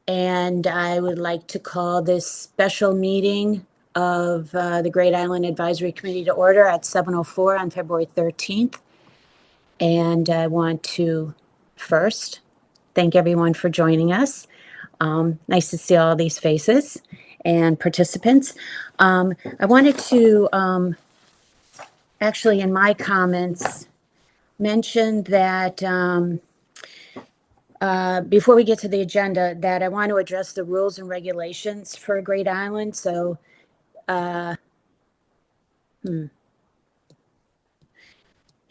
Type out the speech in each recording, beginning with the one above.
And I would like to call this special meeting of the Great Island Advisory Committee to order at 7:04 on February 13th. And I want to first thank everyone for joining us. Nice to see all these faces and participants. I wanted to actually, in my comments, mention that before we get to the agenda, that I want to address the rules and regulations for Great Island. So, hey,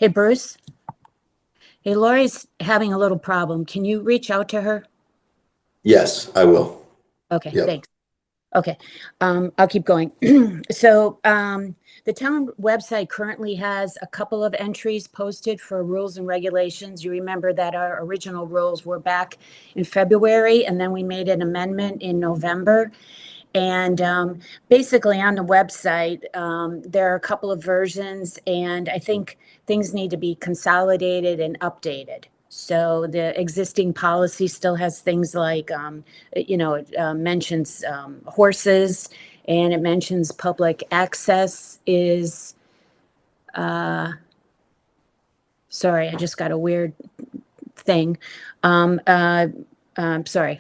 Bruce. Hey, Lori's having a little problem. Can you reach out to her? Yes, I will. Okay, Yep. thanks. Okay, I'll keep going. So the town website currently has a couple of entries posted for rules and regulations. You remember that our original rules were back in February, and then we made an amendment in November. And basically on the website, there are a couple of versions, and I think things need to be consolidated and updated. So the existing policy still has things like, it mentions horses, and it mentions public access is, sorry, I just got a weird thing.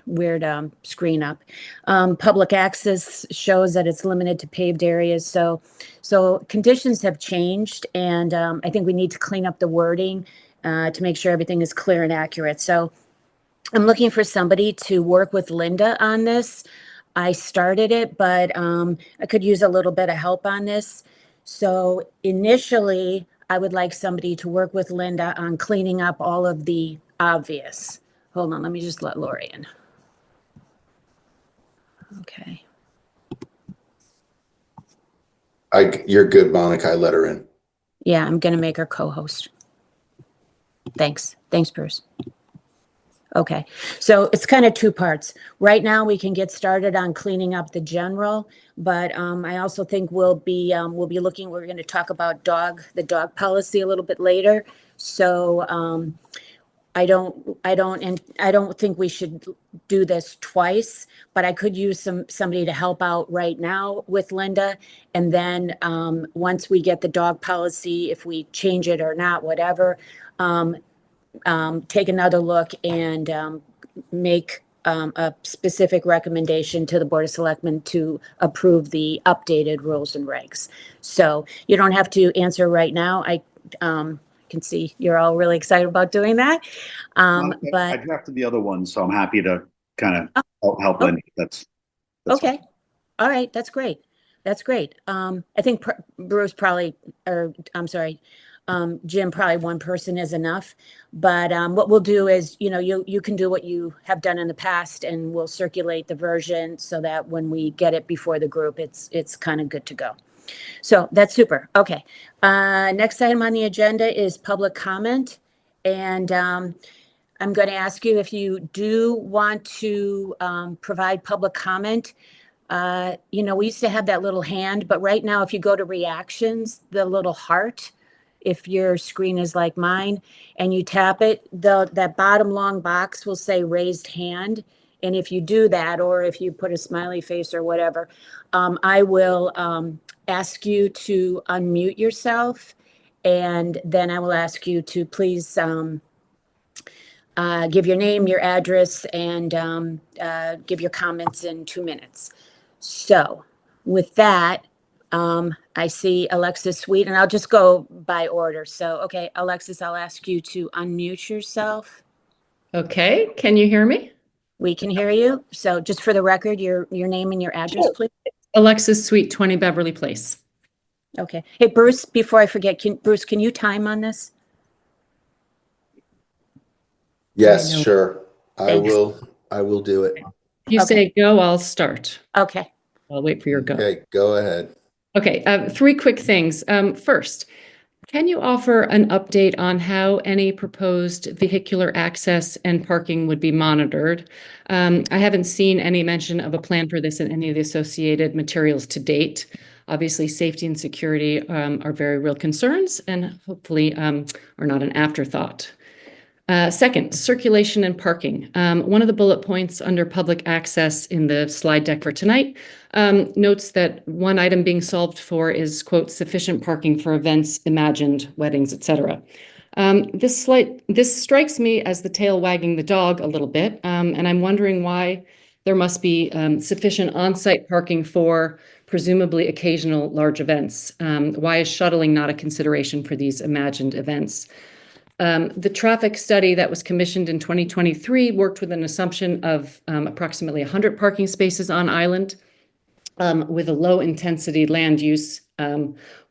Weird screen up. Public access shows that it's limited to paved areas. So conditions have changed, and I think we need to clean up the wording to make sure everything is clear and accurate. So I'm looking for somebody to work with Linda on this. I started it, but I could use a little bit of help on this. So initially, I would like somebody to work with Linda on cleaning up all of the obvious. Hold on, let me just let Lori in. Okay. You're good, Monica. I let her in. Yeah, I'm gonna make her co-host. Thanks, Bruce. Okay, so it's kind of two parts. Right now, we can get started on cleaning up the general, but I also think we'll be looking. We're going to talk about the dog policy a little bit later. So I don't think we should do this twice, but I could use somebody to help out right now with Linda. And then once we get the dog policy, if we change it or not, whatever, take another look and make a specific recommendation to the Board of Selectmen to approve the updated rules and regs. So you don't have to answer right now. I can see you're all really excited about doing that. But I drafted the other one, so I'm happy to kind of help Linda. That's okay. Fine. All right. That's great. I think Bruce probably, or I'm sorry, Jim, probably one person is enough. But what we'll do is, you can do what you have done in the past, and we'll circulate the version so that when we get it before the group, it's kind of good to go. So that's super. Okay. Next item on the agenda is public comment. And I'm going to ask you if you do want to provide public comment. We used to have that little hand, but right now, if you go to reactions, the little heart, if your screen is like mine and you tap it, that bottom long box will say raised hand. And if you do that, or if you put a smiley face or whatever, I will ask you to unmute yourself. And then I will ask you to please give your name, your address, and give your comments in 2 minutes. So with that, I see Alexis Sweet, and I'll just go by order. So, okay, Alexis, I'll ask you to unmute yourself. Okay, can you hear me? We can hear you. So just for the record, your name and your address, please. Alexis Sweet, 20 Beverly Place. Okay. Hey, Bruce, before I forget, Bruce, can you time on this? Yes, sure. Thanks. I will do it. If you say go, I'll start. Okay. I'll wait for your go. Okay, go ahead. Okay, 3 quick things. First, can you offer an update on how any proposed vehicular access and parking would be monitored? I haven't seen any mention of a plan for this in any of the associated materials to date. Obviously, safety and security are very real concerns, and hopefully are not an afterthought. Second, circulation and parking. One of the bullet points under public access in the slide deck for tonight notes that one item being solved for is, quote, sufficient parking for events, imagined, weddings, etc. This strikes me as the tail wagging the dog a little bit, and I'm wondering why there must be sufficient on-site parking for presumably occasional large events. Why is shuttling not a consideration for these imagined events? The traffic study that was commissioned in 2023 worked with an assumption of approximately 100 parking spaces on island with a low intensity land use,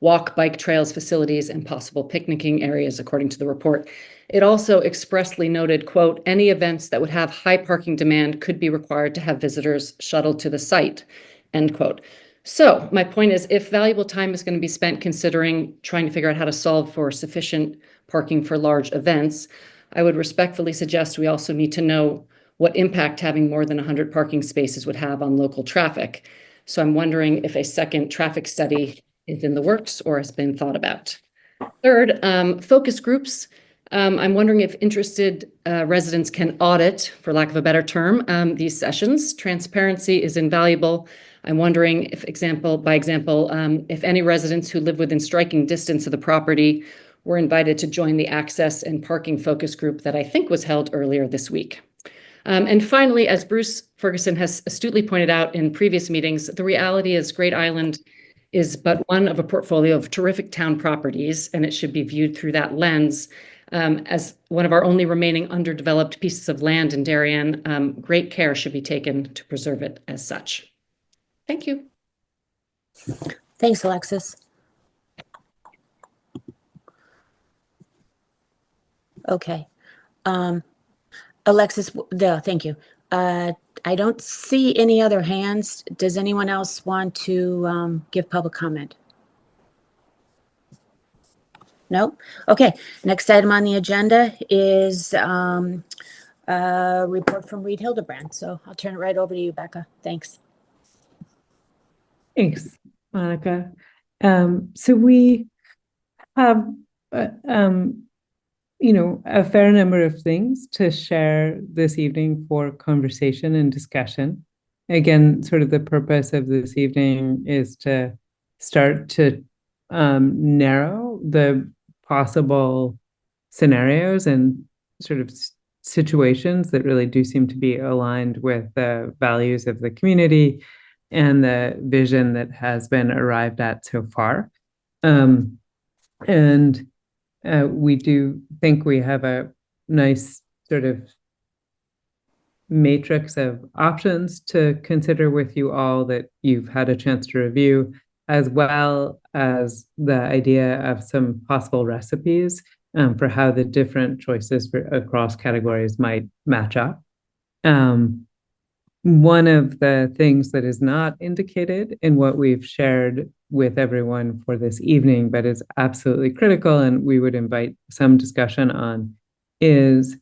walk, bike trails, facilities, and possible picnicking areas, according to the report. It also expressly noted, quote, any events that would have high parking demand could be required to have visitors shuttled to the site, end quote. So my point is, if valuable time is going to be spent considering trying to figure out how to solve for sufficient parking for large events, I would respectfully suggest we also need to know what impact having more than 100 parking spaces would have on local traffic. So I'm wondering if a second traffic study is in the works or has been thought about. Third, focus groups. I'm wondering if interested residents can audit, for lack of a better term, these sessions. Transparency is invaluable. I'm wondering if, by example, if any residents who live within striking distance of the property were invited to join the access and parking focus group that I think was held earlier this week. And finally, as Bruce Ferguson has astutely pointed out in previous meetings, the reality is Great Island is but one of a portfolio of terrific town properties, and it should be viewed through that lens. As one of our only remaining underdeveloped pieces of land in Darien, great care should be taken to preserve it as such. Thank you. Thanks, Alexis. Okay. Alexis, thank you. I don't see any other hands. Does anyone else want to give public comment? No? Okay. Next item on the agenda is a report from Reed Hilderbrand. So I'll turn it right over to you, Becca. Thanks. Thanks, Monica. So we have, a fair number of things to share this evening for conversation and discussion. Again, sort of the purpose of this evening is to start to narrow the possible scenarios and sort of situations that really do seem to be aligned with the values of the community and the vision that has been arrived at so far. We do think we have a nice sort of matrix of options to consider with you all that you've had a chance to review, as well as the idea of some possible recipes for how the different choices across categories might match up. One of the things that is not indicated in what we've shared with everyone for this evening, but is absolutely critical, and we would invite some discussion on, is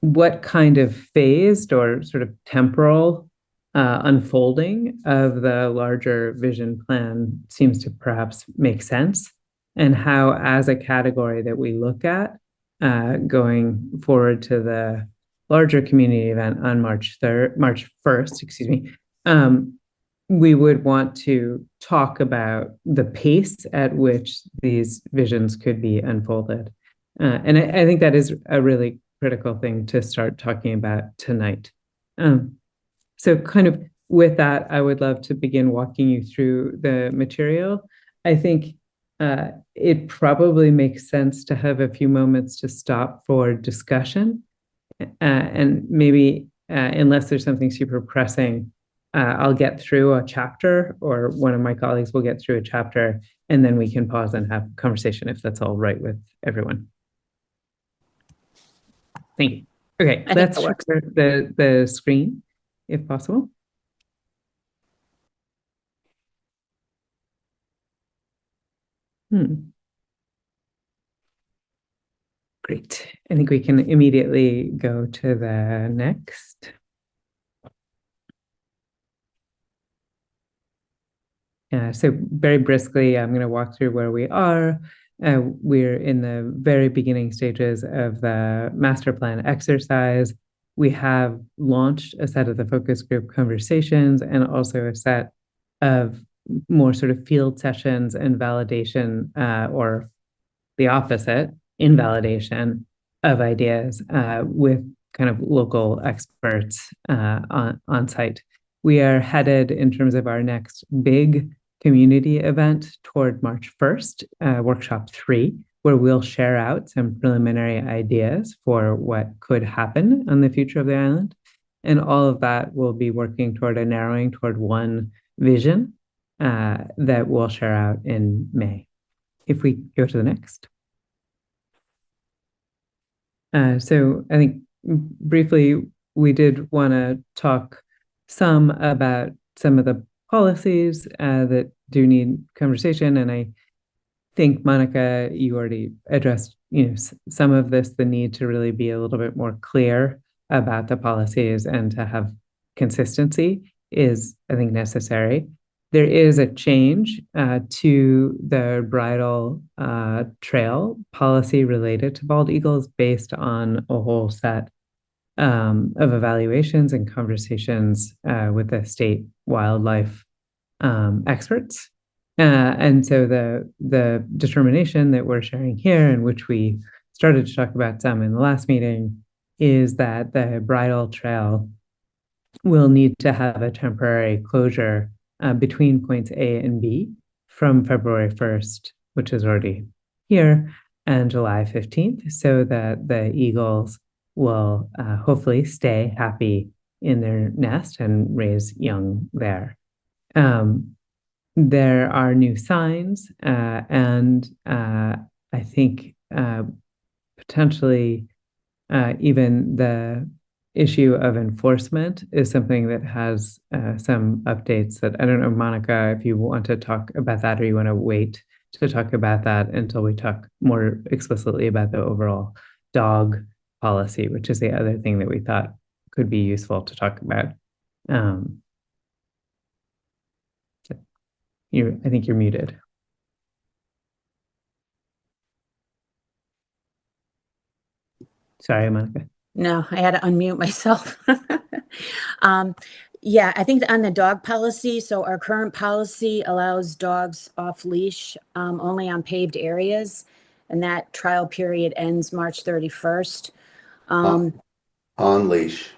what kind of phased or sort of temporal unfolding of the larger vision plan seems to perhaps make sense, and how, as a category that we look at going forward to the larger community event on March 1st, we would want to talk about the pace at which these visions could be unfolded. And I think that is a really critical thing to start talking about tonight. So kind of with that, I would love to begin walking you through the material. I think it probably makes sense to have a few moments to stop for discussion. And maybe, unless there's something super pressing, I'll get through a chapter, or one of my colleagues will get through a chapter, and then we can pause and have a conversation if that's all right with everyone. Thank you. Okay, let's share the screen, if possible. Great. I think we can immediately go to the next. So very briskly, I'm going to walk through where we are We're in the very beginning stages of the master plan exercise. We have launched a set of the focus group conversations and also a set of more sort of field sessions and validation, or the opposite, invalidation of ideas with kind of local experts on site. We are headed in terms of our next big community event toward March 1st, workshop 3, where we'll share out some preliminary ideas for what could happen on the future of the island. And all of that will be working toward a narrowing toward one vision that we'll share out in May. If we go to the next. So I think briefly, we did want to talk some about some of the policies that do need conversation. And I think, Monica, you already addressed, some of this, the need to really be a little bit more clear about the policies and to have consistency is, I think, necessary. There is a change to the bridle trail policy related to bald eagles based on a whole set of evaluations and conversations with the state wildlife experts. And so the determination that we're sharing here, and which we started to talk about some in the last meeting, is that the bridle trail will need to have a temporary closure between points A and B from February 1st, which is already here, and July 15th, so that the eagles will hopefully stay happy in their nest and raise young there. There are new signs, and I think potentially even the issue of enforcement is something that has some updates that I don't know, Monica, if you want to talk about that or you want to wait to talk about that until we talk more explicitly about the overall dog policy, which is the other thing that we thought could be useful to talk about. I think you're muted. Sorry, Monica. No, I had to unmute myself. Yeah, I think on the dog policy, so our current policy allows dogs off leash only on paved areas, and that trial period ends March 31st. On leash.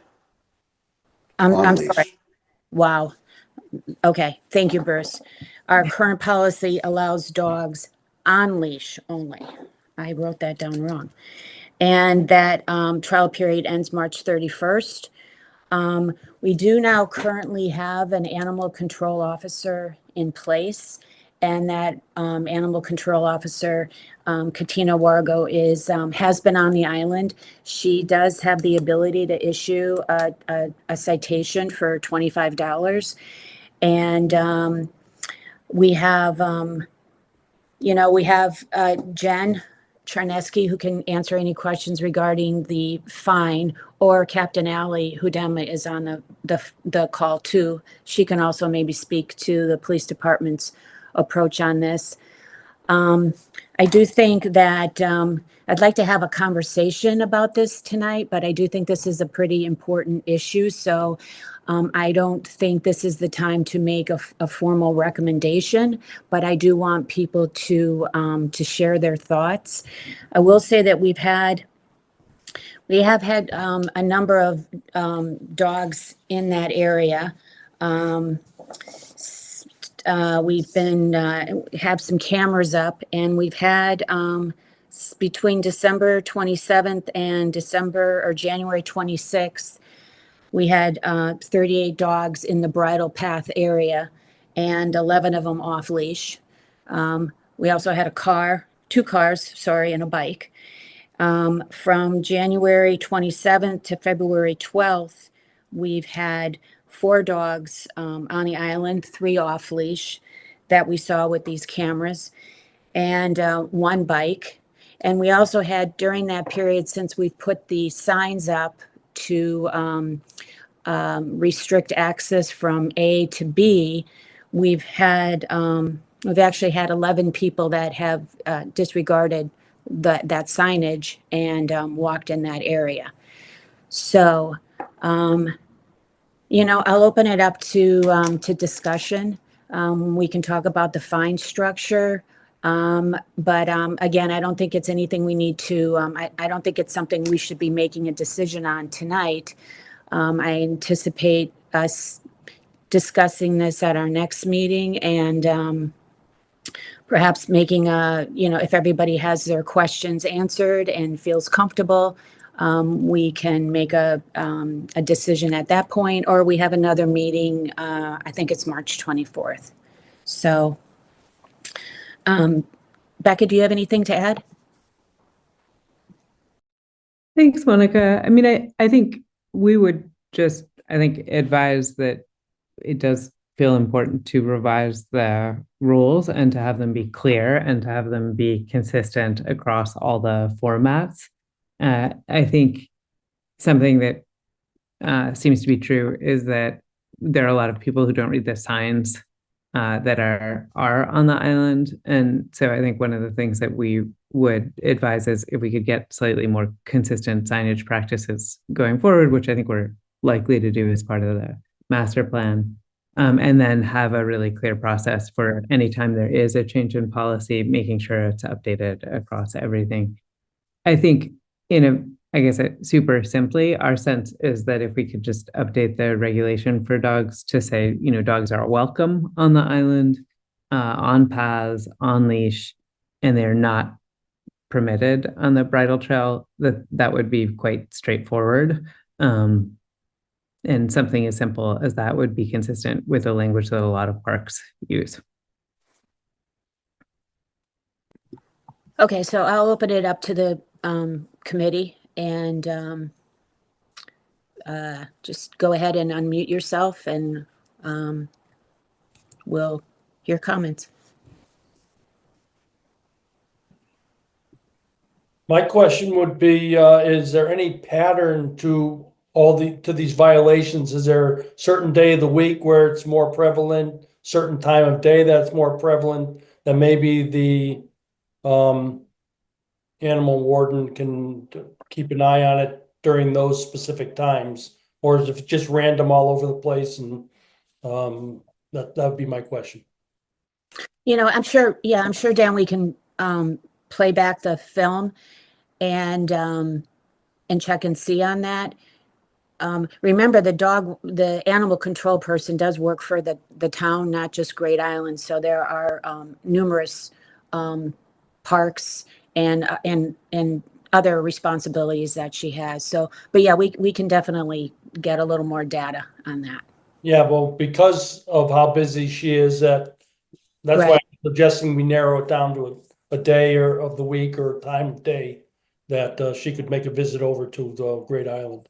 I'm leash. sorry. Wow. Okay, thank you, Bruce. Our current policy allows dogs on leash only. I wrote that down wrong. And that trial period ends March 31st. We do now currently have an animal control officer in place, and that animal control officer, Katina Wargo, has been on the island. She does have the ability to issue a citation for $25. And we have, we have Jen Charneski, who can answer any questions regarding the fine, or Captain Alley, who is on the call too. She can also maybe speak to the police department's approach on this. I do think that I'd like to have a conversation about this tonight, but I do think this is a pretty important issue. So I don't think this is the time to make a formal recommendation, but I do want people to share their thoughts. I will say that we have had a number of dogs in that area. We've been have some cameras up, and we've had between December 27th and January 26th, we had 38 dogs in the bridle path area, and 11 of them off leash. We also had two cars, and a bike. From January 27th to February 12th, we've had 4 dogs on the island, 3 off leash that we saw with these cameras, and 1 bike. And we also had, during that period, since we've put the signs up to restrict access from A to B, we've had we've actually had 11 people that have disregarded that signage and walked in that area. So, I'll open it up to discussion. We can talk about the fine structure. But again, I don't think it's anything we need to, I don't think it's something we should be making a decision on tonight. I anticipate us discussing this at our next meeting and perhaps making if everybody has their questions answered and feels comfortable, we can make a decision at that point, or we have another meeting, I think it's March 24th. So, Becca, do you have anything to add? Thanks, Monica. I mean, I think we would just, advise that it does feel important to revise the rules and to have them be clear and to have them be consistent across all the formats. I think something that seems to be true is that there are a lot of people who don't read the signs that are on the island. And so I think one of the things that we would advise is if we could get slightly more consistent signage practices going forward, which I think we're likely to do as part of the master plan. And then have a really clear process for any time there is a change in policy, making sure it's updated across everything. I think super simply, our sense is that if we could just update the regulation for dogs to say, dogs are welcome on the island, on paths, on leash, and they're not permitted on the bridle trail, that would be quite straightforward. And something as simple as that would be consistent with the language that a lot of parks use. Okay, so I'll open it up to the committee and just go ahead and unmute yourself and we'll hear comments. My question would be, is there any pattern to these violations? Is there a certain day of the week where it's more prevalent, certain time of day that's more prevalent, that maybe the animal warden can keep an eye on it during those specific times? Or is it just random all over the place? And that would be my question. I'm sure, Dan, we can play back the film and check and see on that. Remember, the animal control person does work for the town, not just Great Island. So there are numerous parks and other responsibilities that she has. So, but yeah, we can definitely get a little more data on that. Yeah, well, because of how busy she is, that's why Right. I'm suggesting we narrow it down to a day or of the week or time of day that she could make a visit over to the Great Island.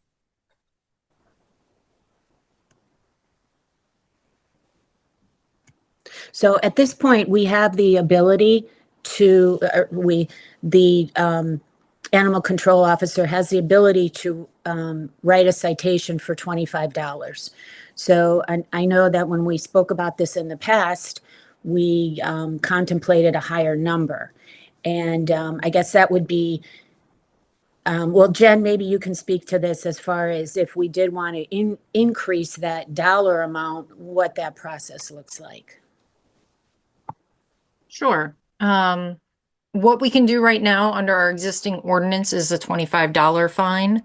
So at this point, we have the ability to, the animal control officer has the ability to write a citation for $25. So I know that when we spoke about this in the past, we contemplated a higher number. And I guess that would be, well, Jen, maybe you can speak to this as far as if we did want to increase that dollar amount, what that process looks like. Sure. What we can do right now under our existing ordinance is a $25 fine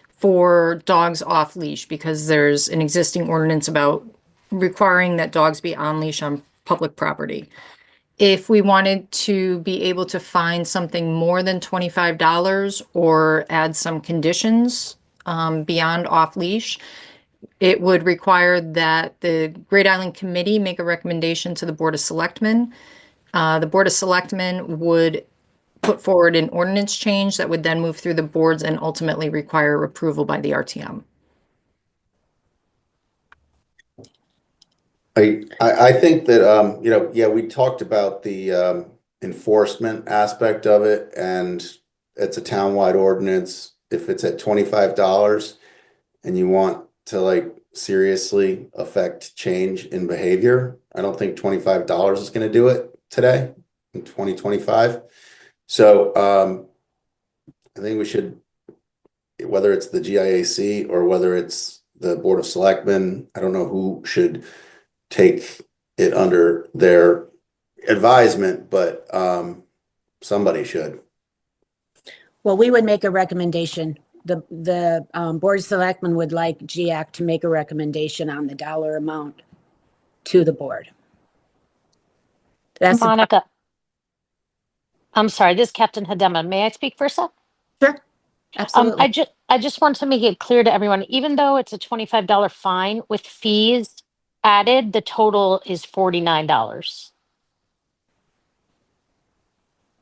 for dogs off leash, because there's an existing ordinance about requiring that dogs be on leash on public property. If we wanted to be able to find something more than $25 or add some conditions beyond off leash, it would require that the Great Island Committee make a recommendation to the Board of Selectmen. The Board of Selectmen would put forward an ordinance change that would then move through the boards and ultimately require approval by the RTM. I think that, we talked about the enforcement aspect of it, and it's a townwide ordinance. If it's at $25 and you want to seriously affect change in behavior, I don't think $25 is going to do it. today in 2025. So I think we should, whether it's the GIAC or whether it's the Board of Selectmen, I don't know who should take it under their advisement, but somebody should. Well, we would make a recommendation. The Board of Selectmen would like GIAC to make a recommendation on the dollar amount to the board. That's the, Monica, I'm sorry, this is Captain Hadema. May I speak for a sec? sure, absolutely. I just want to make it clear to everyone, even though it's a $25 fine with fees added, the total is $49.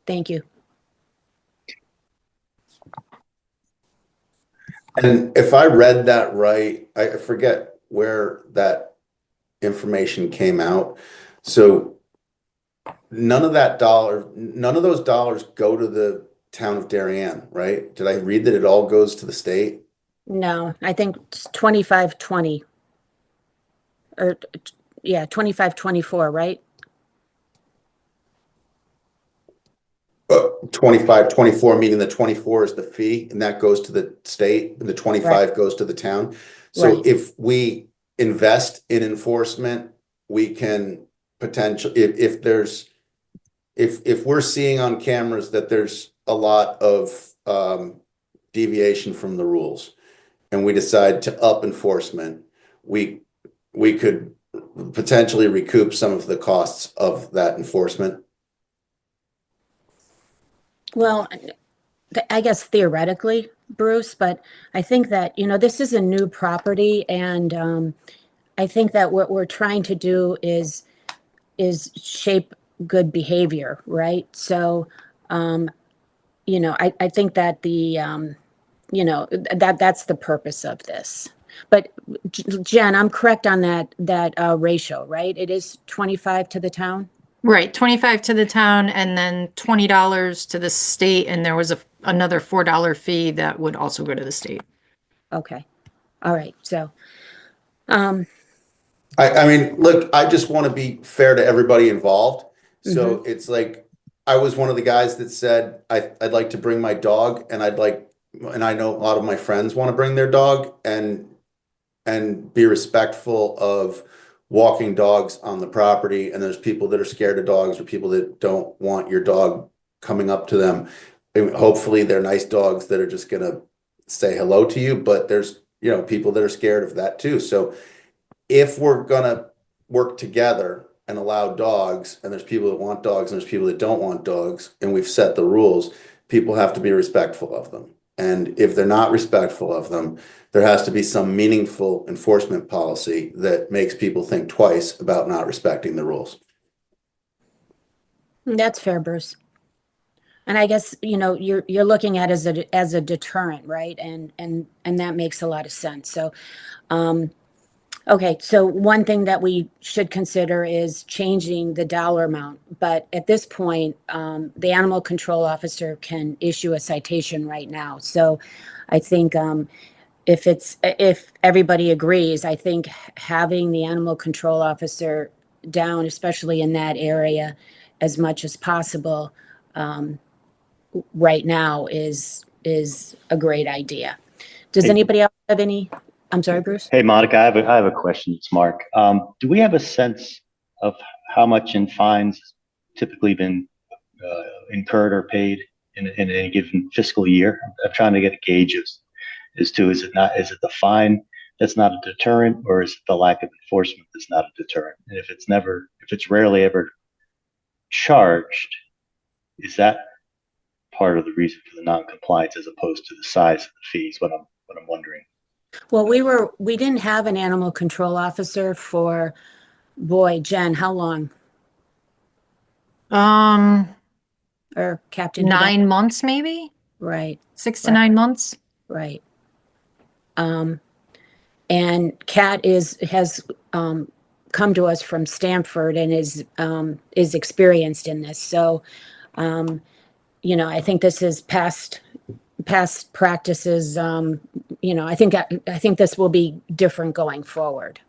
Thank you. And if I read that right, I forget where that information came out. So none of those dollars go to the town of Darien, right? Did I read that it all goes to the state? No, I think it's 2520. Or, yeah, 2524, right? 25, 24, meaning the 24 is the fee, and that goes to the state, and the 25 goes to the town. So Right. if we invest in enforcement, we can potentially, if we're seeing on cameras that there's a lot of deviation from the rules, and we decide to up enforcement, we could potentially recoup some of the costs of that enforcement. Well, I guess theoretically, Bruce, but I think that, this is a new property, and I think that what we're trying to do is shape good behavior, right? So, I think that that's the purpose of this. But Jen, I'm correct on that ratio, right? It is 25 to the town? Right, 25 to the town and then $20 to the state, and there was another $4 fee that would also go to the state. Okay. All right. So, I mean, look, I just want to be fair to everybody involved. So it's like, I was one of the guys that said, I'd like to bring my dog, and I know a lot of my friends want to bring their dog and be respectful of walking dogs on the property. And there's people that are scared of dogs, or people that don't want your dog coming up to them. And hopefully they're nice dogs that are just going to say hello to you, but there's, people that are scared of that too. So if we're going to work together and allow dogs, and there's people that want dogs and there's people that don't want dogs, and we've set the rules, people have to be respectful of them. And if they're not respectful of them, there has to be some meaningful enforcement policy that makes people think twice about not respecting the rules. that's fair, Bruce. And I guess, you're looking at it as a deterrent, right? And that makes a lot of sense. So, okay. So one thing that we should consider is changing the dollar amount. But at this point, the animal control officer can issue a citation right now. So I think, if everybody agrees, I think having the animal control officer down, especially in that area, as much as possible, right now is a great idea. Does Hey. anybody else have any? I'm sorry, Bruce? Hey, Monica, I have a question. It's Mark. Do we have a sense of how much in fines typically been incurred or paid in a given fiscal year? I'm trying to get a gauge as to, is it the fine that's not a deterrent, or is it the lack of enforcement that's not a deterrent? And if it's rarely ever charged, is that part of the reason for the non-compliance as opposed to the size of the fees? What I'm wondering. Well, we didn't have an animal control officer for, boy, Jen, how long? Or Captain? 9 months, maybe Right, 6 to 9 months. right. And Kat has come to us from Stamford and is experienced in this. So, I think this is past practices. I think this will be different going forward.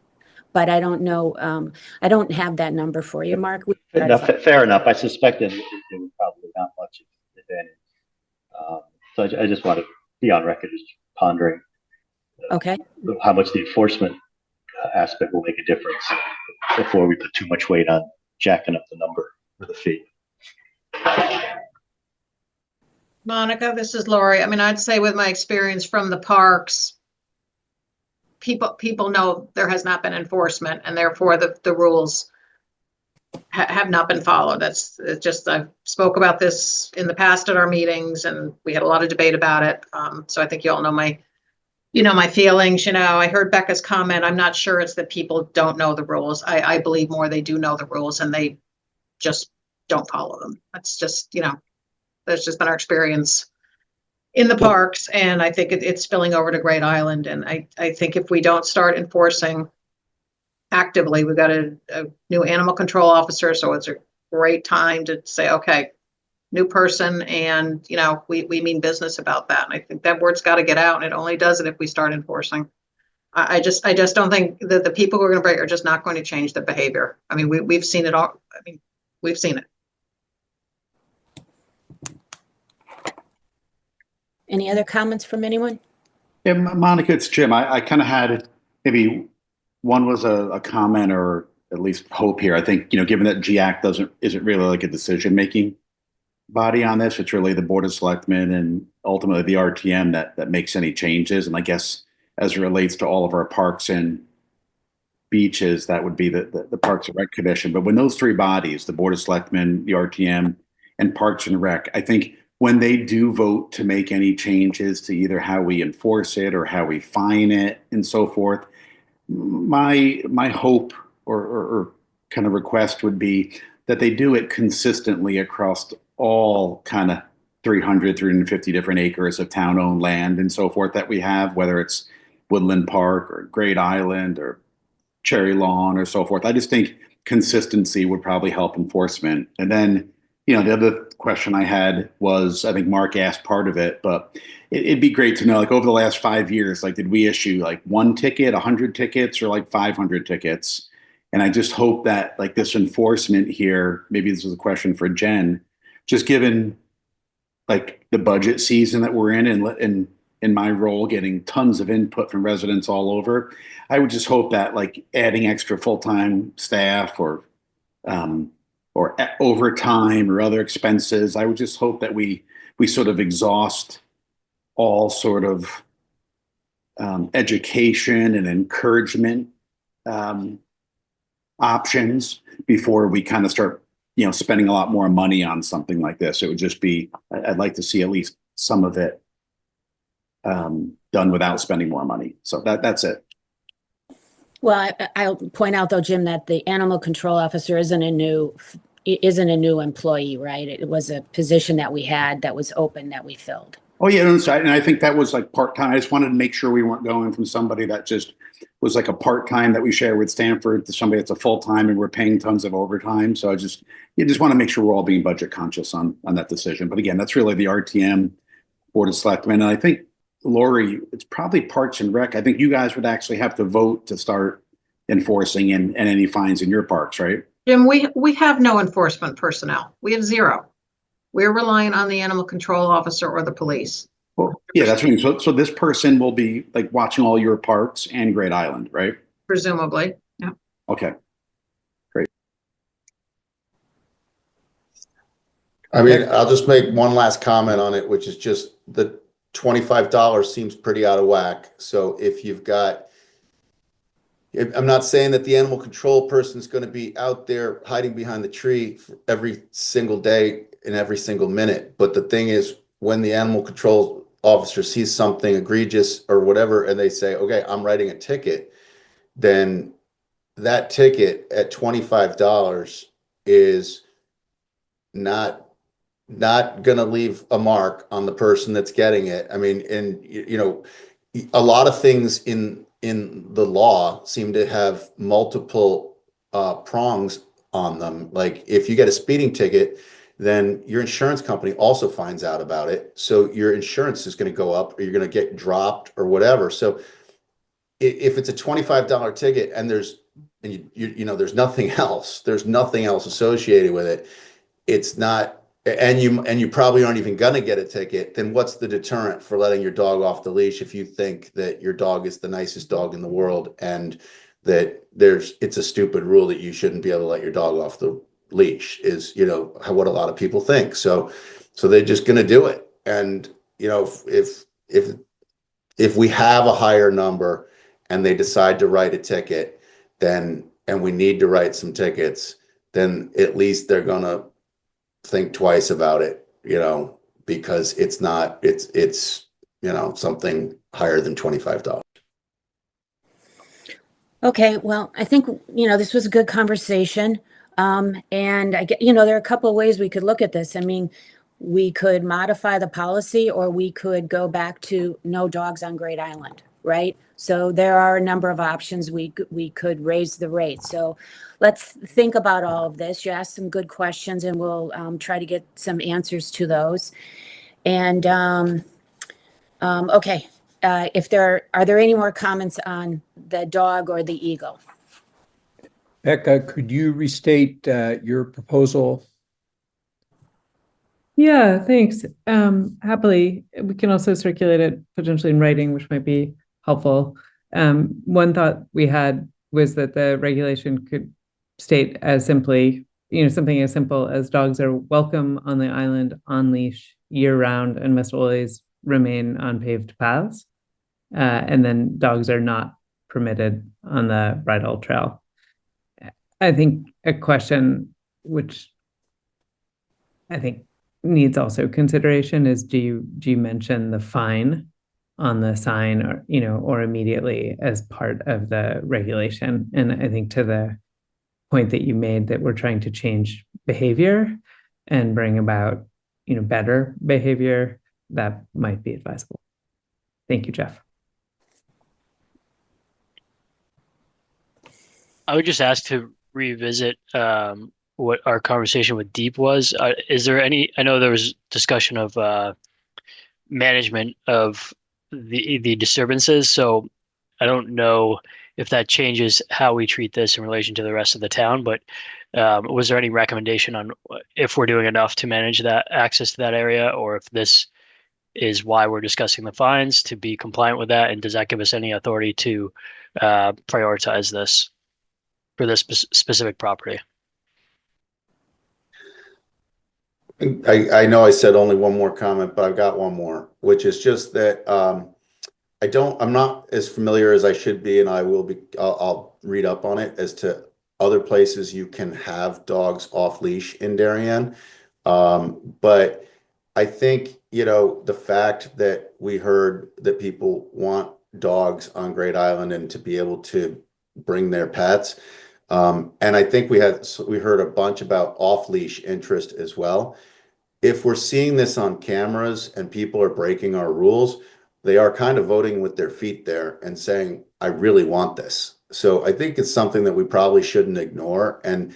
but I don't know, I don't have that number for you, Mark. We can try to find- Fair enough. I suspected it was probably not much, if any. So I just want to be on record as pondering Okay, how much the enforcement aspect will make a difference before we put too much weight on jacking up the number for the fee. Monica, this is Lori. I mean, I'd say with my experience from the parks, people know there has not been enforcement, and therefore the rules have not been followed. It's just, I spoke about this in the past at our meetings, and we had a lot of debate about it. So I think you all know my feelings. I heard Becca's comment. I'm not sure it's that people don't know the rules. I believe more they do know the rules and they just don't follow them. That's just, that's just been our experience in the parks, and I think it's spilling over to Great Island. And I think if we don't start enforcing actively, we've got a new animal control officer, so it's a great time to say, okay, new person, and we mean business about that. And I think that word's got to get out, and it only does it if we start enforcing. I just don't think that the people who are going to break are just not going to change the behavior. I mean, we've seen it all. I mean, we've seen it. any other comments from anyone? Yeah, Monica, it's Jim. I kind of had maybe one was a comment or at least hope here. I think, given that GAC isn't really like a decision-making body on this, it's really the Board of Selectmen and ultimately the RTM that makes any changes. And I guess as it relates to all of our parks and beaches, that would be the Parks and Rec Commission. But when those three bodies, the Board of Selectmen, the RTM, and Parks and Rec, I think when they do vote to make any changes to either how we enforce it or how we fine it and so forth, my hope or kind of request would be that they do it consistently across all kind of 350 different acres of town-owned land and so forth that we have, whether it's Woodland Park or Great Island or Cherry Lawn or so forth. I just think consistency would probably help enforcement. And then, the other question I had was, I think Mark asked part of it, but it'd be great to know, like over the last 5 years, like did we issue like 1 ticket, 100 tickets, or like 500 tickets? And I just hope that like this enforcement here, maybe this is a question for Jen, just given like the budget season that we're in in my role, getting tons of input from residents all over, I would just hope that like adding extra full-time staff or overtime or other expenses, I would just hope that we sort of exhaust all sort of education and encouragement options before we kind of start, spending a lot more money on something like this. It would just be, I'd like to see at least some of it done without spending more money. So that's it. Well, I'll point out though, Jim, that the animal control officer isn't a new employee, right? It was a position that we had that was open that we filled. Oh yeah, and I think that was like part-time. I just wanted to make sure we weren't going from somebody that just was like a part-time that we share with Stanford to somebody that's a full-time and we're paying tons of overtime. So you just want to make sure we're all being budget conscious on that decision. But again, that's really the RTM, Board of Selectmen. And I think, Lori, it's probably Parks and Rec. I think you guys would actually have to vote to start enforcing and any fines in your parks, right? Jim, we have no enforcement personnel. We have zero. We're relying on the animal control officer or the police. Well, yeah, that's what I mean. So this person will be like watching all your parks and Great Island, right? Presumably, yeah. Okay. Great. I mean, I'll just make one last comment on it, which is just the $25 seems pretty out of whack. So if you've got, I'm not saying that the animal control person is going to be out there hiding behind the tree for every single day and every single minute. But the thing is, when the animal control officer sees something egregious or whatever, and they say, okay, I'm writing a ticket, then that ticket at $25 is not going to leave a mark on the person that's getting it. I mean, and a lot of things in the law seem to have multiple prongs on them. Like if you get a speeding ticket, then your insurance company also finds out about it. So your insurance is going to go up or you're going to get dropped or whatever. So if it's a $25 ticket and there's and you know, there's nothing else. There's nothing else associated with it. It's not, and you probably aren't even gonna get a ticket, then what's the deterrent for letting your dog off the leash if you think that your dog is the nicest dog in the world and that it's a stupid rule that you shouldn't be able to let your dog off the leash is, you know, what a lot of people think. So they're just gonna do it. And, you know, if we have a higher number and they decide to write a ticket, then, and we need to write some tickets, then at least they're gonna think twice about it, you know, because it's you know, something higher than $25. Okay, well, I think, you know, this was a good conversation. And I get, you know, there are a couple of ways we could look at this. I mean, we could modify the policy or we could go back to no dogs on Great Island, right? So there are a number of options. We could raise the rate. So let's think about all of this. You asked some good questions and we'll try to get some answers to those. And okay, are there any more comments on the dog or the eagle? Becca, could you restate your proposal? Yeah, thanks. Happily, we can also circulate it potentially in writing, which might be helpful. One thought we had was that the regulation could state as simply, you know, something as simple as dogs are welcome on the island on leash year round and must always remain on paved paths. And then dogs are not permitted on the bridle trail. I think a question which I think needs also consideration is do you mention the fine on the sign or, you know, or immediately as part of the regulation? And I think to the point that you made that we're trying to change behavior and bring about, you know, better behavior, that might be advisable. Thank you, Jeff. I would just ask to revisit what our conversation with Deep was. Is there any, I know there was discussion of management of the disturbances, so I don't know if that changes how we treat this in relation to the rest of the town, but was there any recommendation on if we're doing enough to manage that access to that area, or if this is why we're discussing the fines to be compliant with that, and does that give us any authority to prioritize this for this specific property? I know I said only one more comment, but I've got one more, which is just that I'm not as familiar as I should be, and I'll read up on it as to other places you can have dogs off leash in Darien. But I think, you know, the fact that we heard that people want dogs on Great Island and to be able to bring their pets. And I think we heard a bunch about off-leash interest as well. If we're seeing this on cameras and people are breaking our rules, they are kind of voting with their feet there and saying, I really want this. So I think it's something that we probably shouldn't ignore. And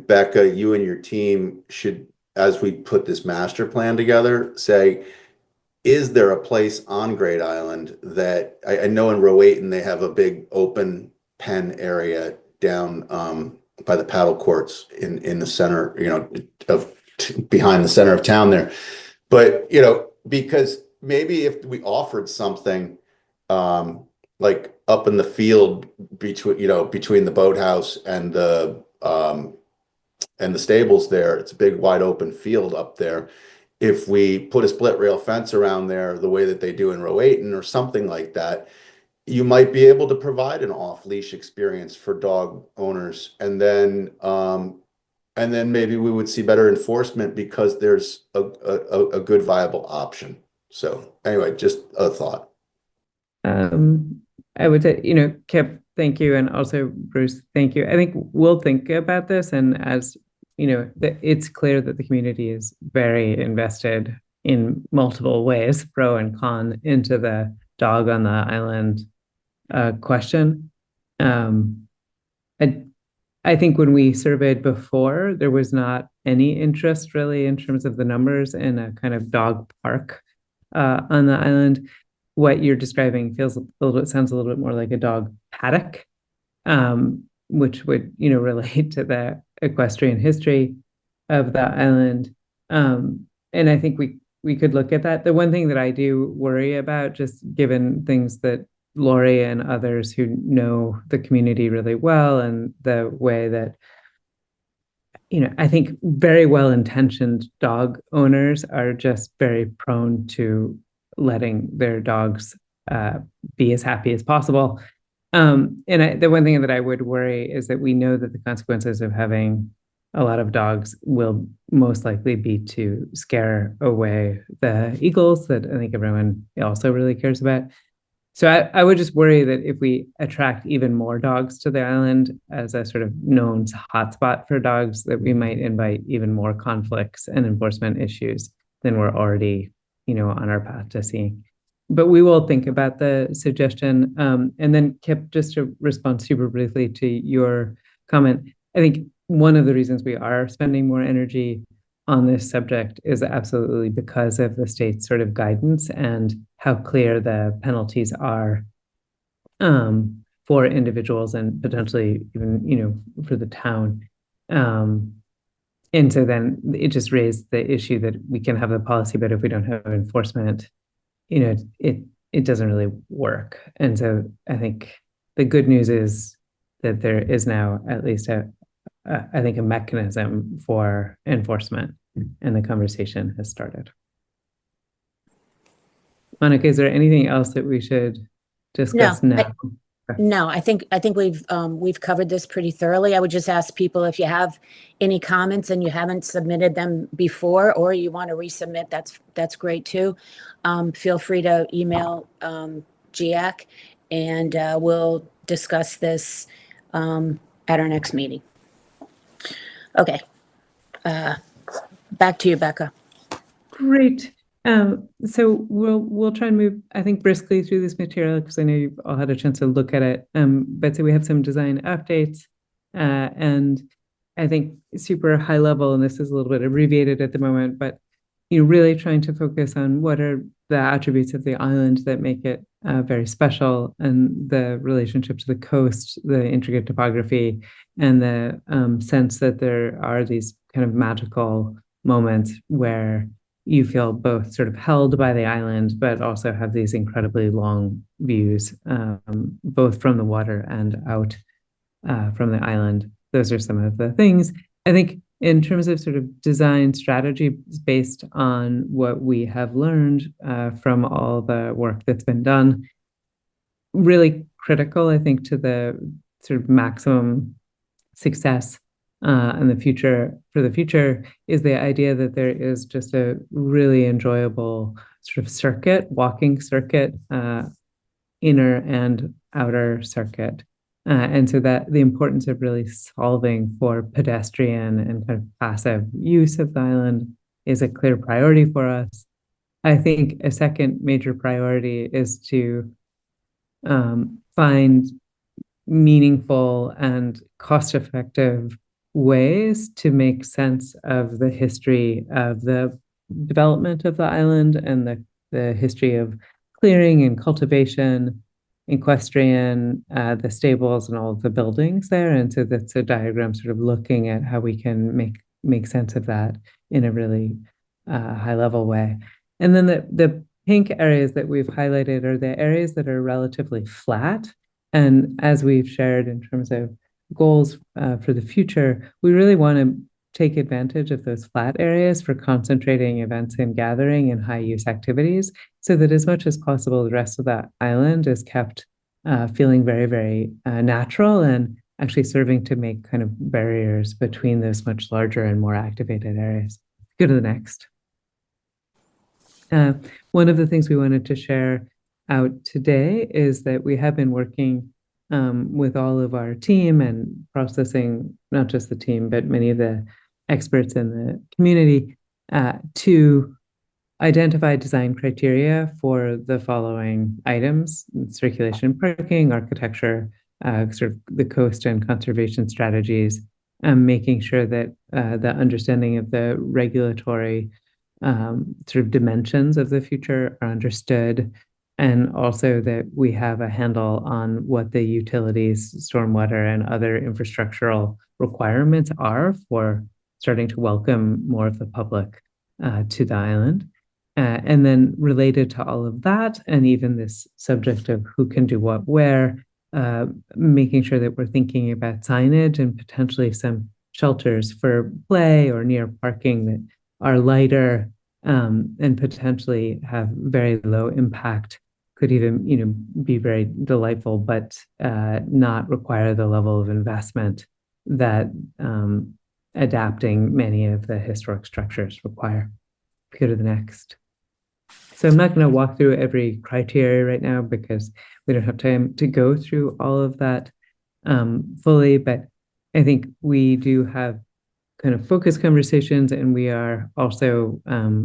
Becca, you and your team should, as we put this master plan together, say, is there a place on Great Island that I know in Rowayton they have a big open pen area down by the paddle courts in the center, you know, behind the center of town there. But, you know, because maybe if we offered something like up in the field between the boathouse and the stables there, it's a big wide open field up there. If we put a split rail fence around there the way that they do in Rowayton or something like that, you might be able to provide an off-leash experience for dog owners. And then maybe we would see better enforcement because there's a good viable option. So anyway, just a thought. I would say, you know, Kip, thank you. And also Bruce, thank you. I think we'll think about this. And as you know, it's clear that the community is very invested in multiple ways, pro and con, into the dog on the island question. I think when we surveyed before, there was not any interest really in terms of the numbers in a kind of dog park on the island. What you're describing sounds a little bit more like a dog paddock. which would, relate to the equestrian history of the island. And I think we could look at that. The one thing that I do worry about, just given things that Lori and others who know the community really well, and the way that, I think very well-intentioned dog owners are just very prone to letting their dogs be as happy as possible. The one thing that I would worry is that we know that the consequences of having a lot of dogs will most likely be to scare away the eagles that I think everyone also really cares about. So I would just worry that if we attract even more dogs to the island as a sort of known hotspot for dogs, that we might invite even more conflicts and enforcement issues than we're already, on our path to seeing. But we will think about the suggestion. And then, Kip, just to respond super briefly to your comment, I think one of the reasons we are spending more energy on this subject is absolutely because of the state's sort of guidance and how clear the penalties are for individuals and potentially even, for the town. And so then it just raised the issue that we can have the policy, but if we don't have enforcement, it doesn't really work. And so I think the good news is that there is now at least I think a mechanism for enforcement, and the conversation has started. Monica, is there anything else that we should discuss now? No, I think we've covered this pretty thoroughly. I would just ask people, if you have any comments and you haven't submitted them before, or you want to resubmit, that's great too. Feel free to email GIAC, and we'll discuss this at our next meeting. Okay, back to you, Becca. Great. So we'll try and move, I think, briskly through this material, because I know you've all had a chance to look at it. But so we have some design updates, and I think super high level, and this is a little bit abbreviated at the moment, but really trying to focus on what are the attributes of the island that make it very special, and the relationship to the coast, the intricate topography, and the sense that there are these kind of magical moments where you feel both sort of held by the island, but also have these incredibly long views, both from the water and out from the island. Those are some of the things. I think in terms of sort of design strategy based on what we have learned from all the work that's been done, really critical, I think, to the sort of maximum success and for the future is the idea that there is just a really enjoyable sort of walking circuit, inner and outer circuit. And so that the importance of really solving for pedestrian and kind of passive use of the island is a clear priority for us. I think a second major priority is to find meaningful and cost-effective ways to make sense of the history of the development of the island, and the history of clearing and cultivation, equestrian, the stables and all of the buildings there. And so that's a diagram sort of looking at how we can make sense of that in a really high level way. And then the pink areas that we've highlighted are the areas that are relatively flat. And as we've shared in terms of goals for the future, we really want to take advantage of those flat areas for concentrating events and gathering and high use activities, so that as much as possible, the rest of that island is kept feeling very, very natural, and actually serving to make kind of barriers between those much larger and more activated areas. Go to the next. One of the things we wanted to share out today is that we have been working with all of our team and processing, not just the team, but many of the experts in the community to identify design criteria for the following items: circulation, parking, architecture, sort of the coast and conservation strategies, making sure that the understanding of the regulatory sort of dimensions of the future are understood, and also that we have a handle on what the utilities, stormwater, and other infrastructural requirements are for starting to welcome more of the public to the island. And then related to all of that, and even this subject of who can do what where, making sure that we're thinking about signage and potentially some shelters for play or near parking that are lighter and potentially have very low impact, could even be very delightful, but not require the level of investment that adapting many of the historic structures require. Go to the next. So I'm not going to walk through every criteria right now because we don't have time to go through all of that fully, but I think we do have kind of focused conversations, and we are also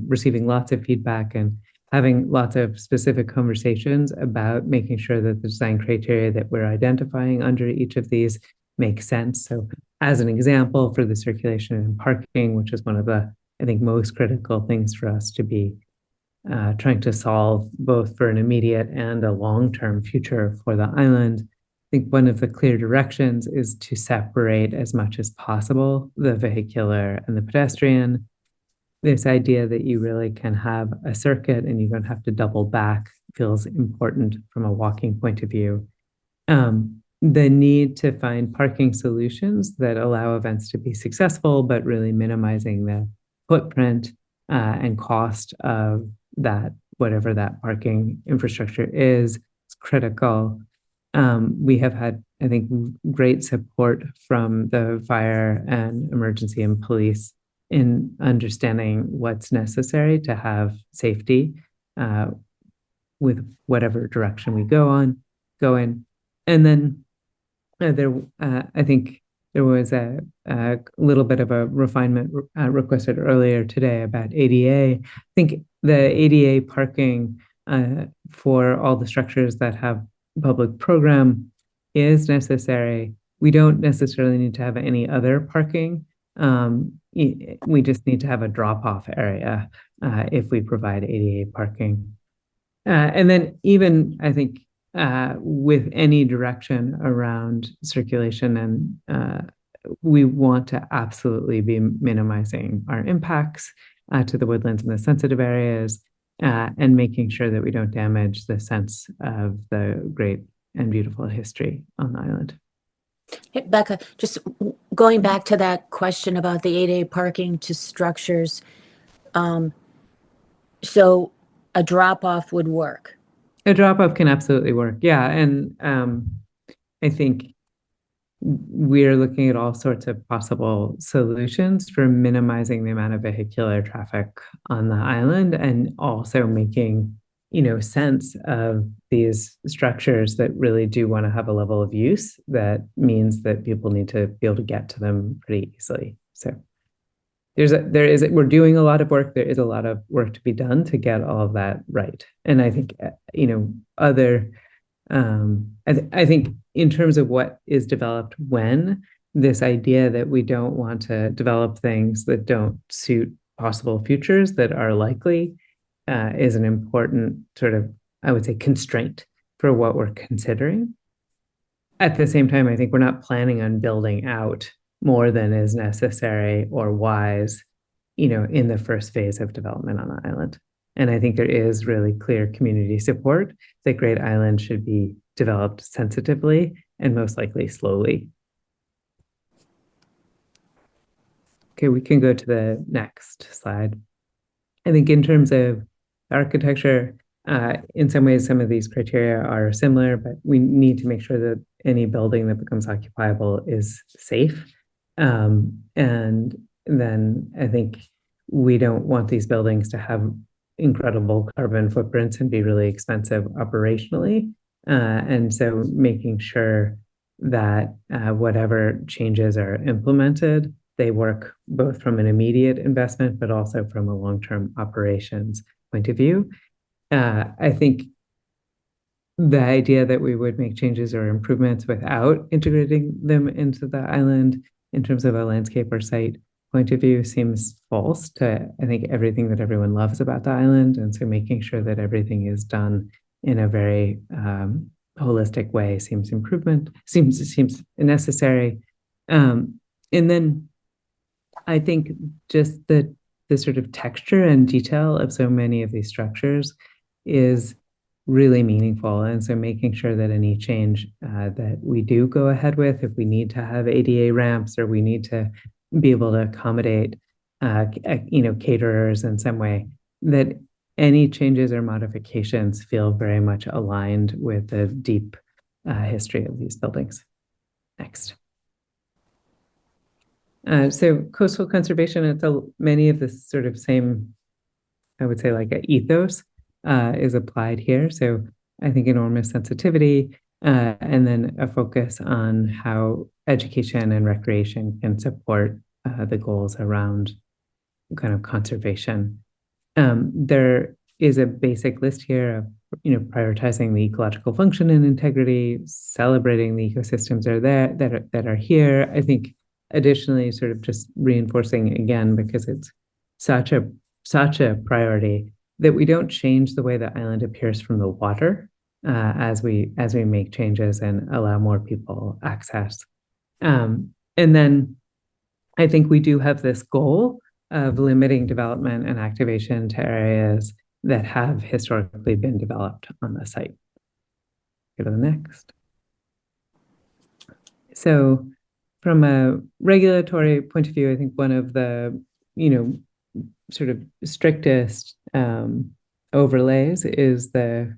receiving lots of feedback and having lots of specific conversations about making sure that the design criteria that we're identifying under each of these make sense. So as an example, for the circulation and parking, which is one of the, I think, most critical things for us to be trying to solve both for an immediate and a long-term future for the island. I think one of the clear directions is to separate as much as possible the vehicular and the pedestrian. This idea that you really can have a circuit and you don't have to double back feels important from a walking point of view. The need to find parking solutions that allow events to be successful, but really minimizing the footprint and cost of that, whatever that parking infrastructure is critical. We have had, I think, great support from the fire and emergency and police in understanding what's necessary to have safety with whatever direction we go in. And then I think there was a little bit of a refinement requested earlier today about ADA. I think the ADA parking for all the structures that have public program is necessary. We don't necessarily need to have any other parking. We just need to have a drop-off area if we provide ADA parking. And then even, I think, with any direction around circulation, and we want to absolutely be minimizing our impacts to the woodlands and the sensitive areas, and making sure that we don't damage the sense of the great and beautiful history on the island. Hey, Becca, just going back to that question about the 8A parking to structures. So a drop-off would work. A drop-off can absolutely work, yeah. And I think we're looking at all sorts of possible solutions for minimizing the amount of vehicular traffic on the island, and also making, sense of these structures that really do want to have a level of use that means that people need to be able to get to them pretty easily. So we're doing a lot of work. There is a lot of work to be done to get all of that right. And I think, I think in terms of what is developed when, this idea that we don't want to develop things that don't suit possible futures that are likely is an important sort of, I would say, constraint for what we're considering. At the same time, I think we're not planning on building out more than is necessary or wise, in the first phase of development on the island. And I think there is really clear community support that Great Island should be developed sensitively and most likely slowly. Okay, we can go to the next slide. I think in terms of architecture, in some ways, some of these criteria are similar, but we need to make sure that any building that becomes occupiable is safe. And then I think we don't want these buildings to have incredible carbon footprints and be really expensive operationally. And so making sure that whatever changes are implemented, they work both from an immediate investment, but also from a long-term operations point of view. I think the idea that we would make changes or improvements without integrating them into the island in terms of a landscape or site point of view seems false to, I think, everything that everyone loves about the island. And so making sure that everything is done in a very holistic way seems necessary. And then I think just the sort of texture and detail of so many of these structures is really meaningful. And so making sure that any change that we do go ahead with, if we need to have ADA ramps or we need to be able to accommodate, caterers in some way, that any changes or modifications feel very much aligned with the deep history of these buildings. Next. So coastal conservation, it's many of the sort of same, I would say, like a ethos is applied here. So I think enormous sensitivity and then a focus on how education and recreation can support the goals around kind of conservation. There is a basic list here of, prioritizing the ecological function and integrity, celebrating the ecosystems that are here. I think additionally, sort of just reinforcing again, because it's such a priority, that we don't change the way the island appears from the water as we make changes and allow more people access. And then I think we do have this goal of limiting development and activation to areas that have historically been developed on the site. Go to the next. So from a regulatory point of view, I think one of the, sort of strictest overlays is the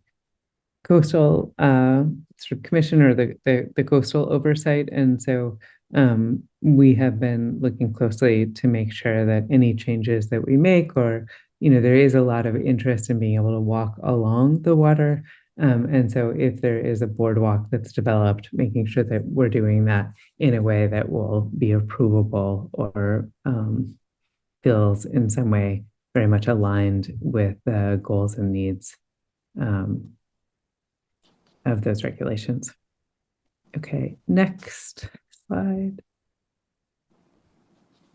coastal sort of commission or the coastal oversight. And so we have been looking closely to make sure that any changes that we make, or, there is a lot of interest in being able to walk along the water. And so if there is a boardwalk that's developed, making sure that we're doing that in a way that will be approvable or feels in some way very much aligned with the goals and needs of those regulations. Okay, next slide.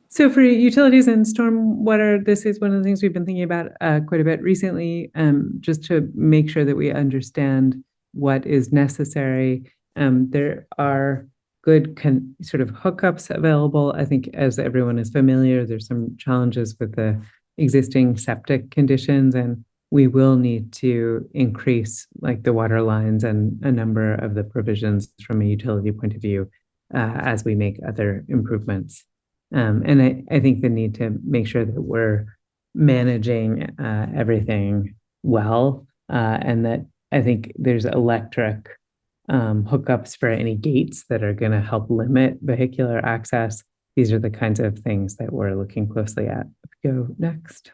So for utilities and stormwater, this is one of the things we've been thinking about quite a bit recently, just to make sure that we understand what is necessary. There are good sort of hookups available. I think as everyone is familiar, there's some challenges with the existing septic conditions, and we will need to increase like the water lines and a number of the provisions from a utility point of view as we make other improvements. And I think the need to make sure that we're managing everything well, and that I think there's electric hookups for any gates that are going to help limit vehicular access. These are the kinds of things that we're looking closely at. Go next.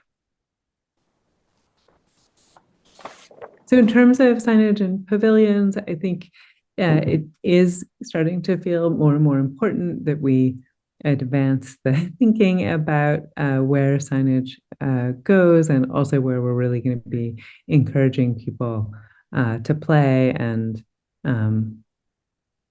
So in terms of signage and pavilions, I think it is starting to feel more and more important that we advance the thinking about where signage goes, and also where we're really going to be encouraging people to play and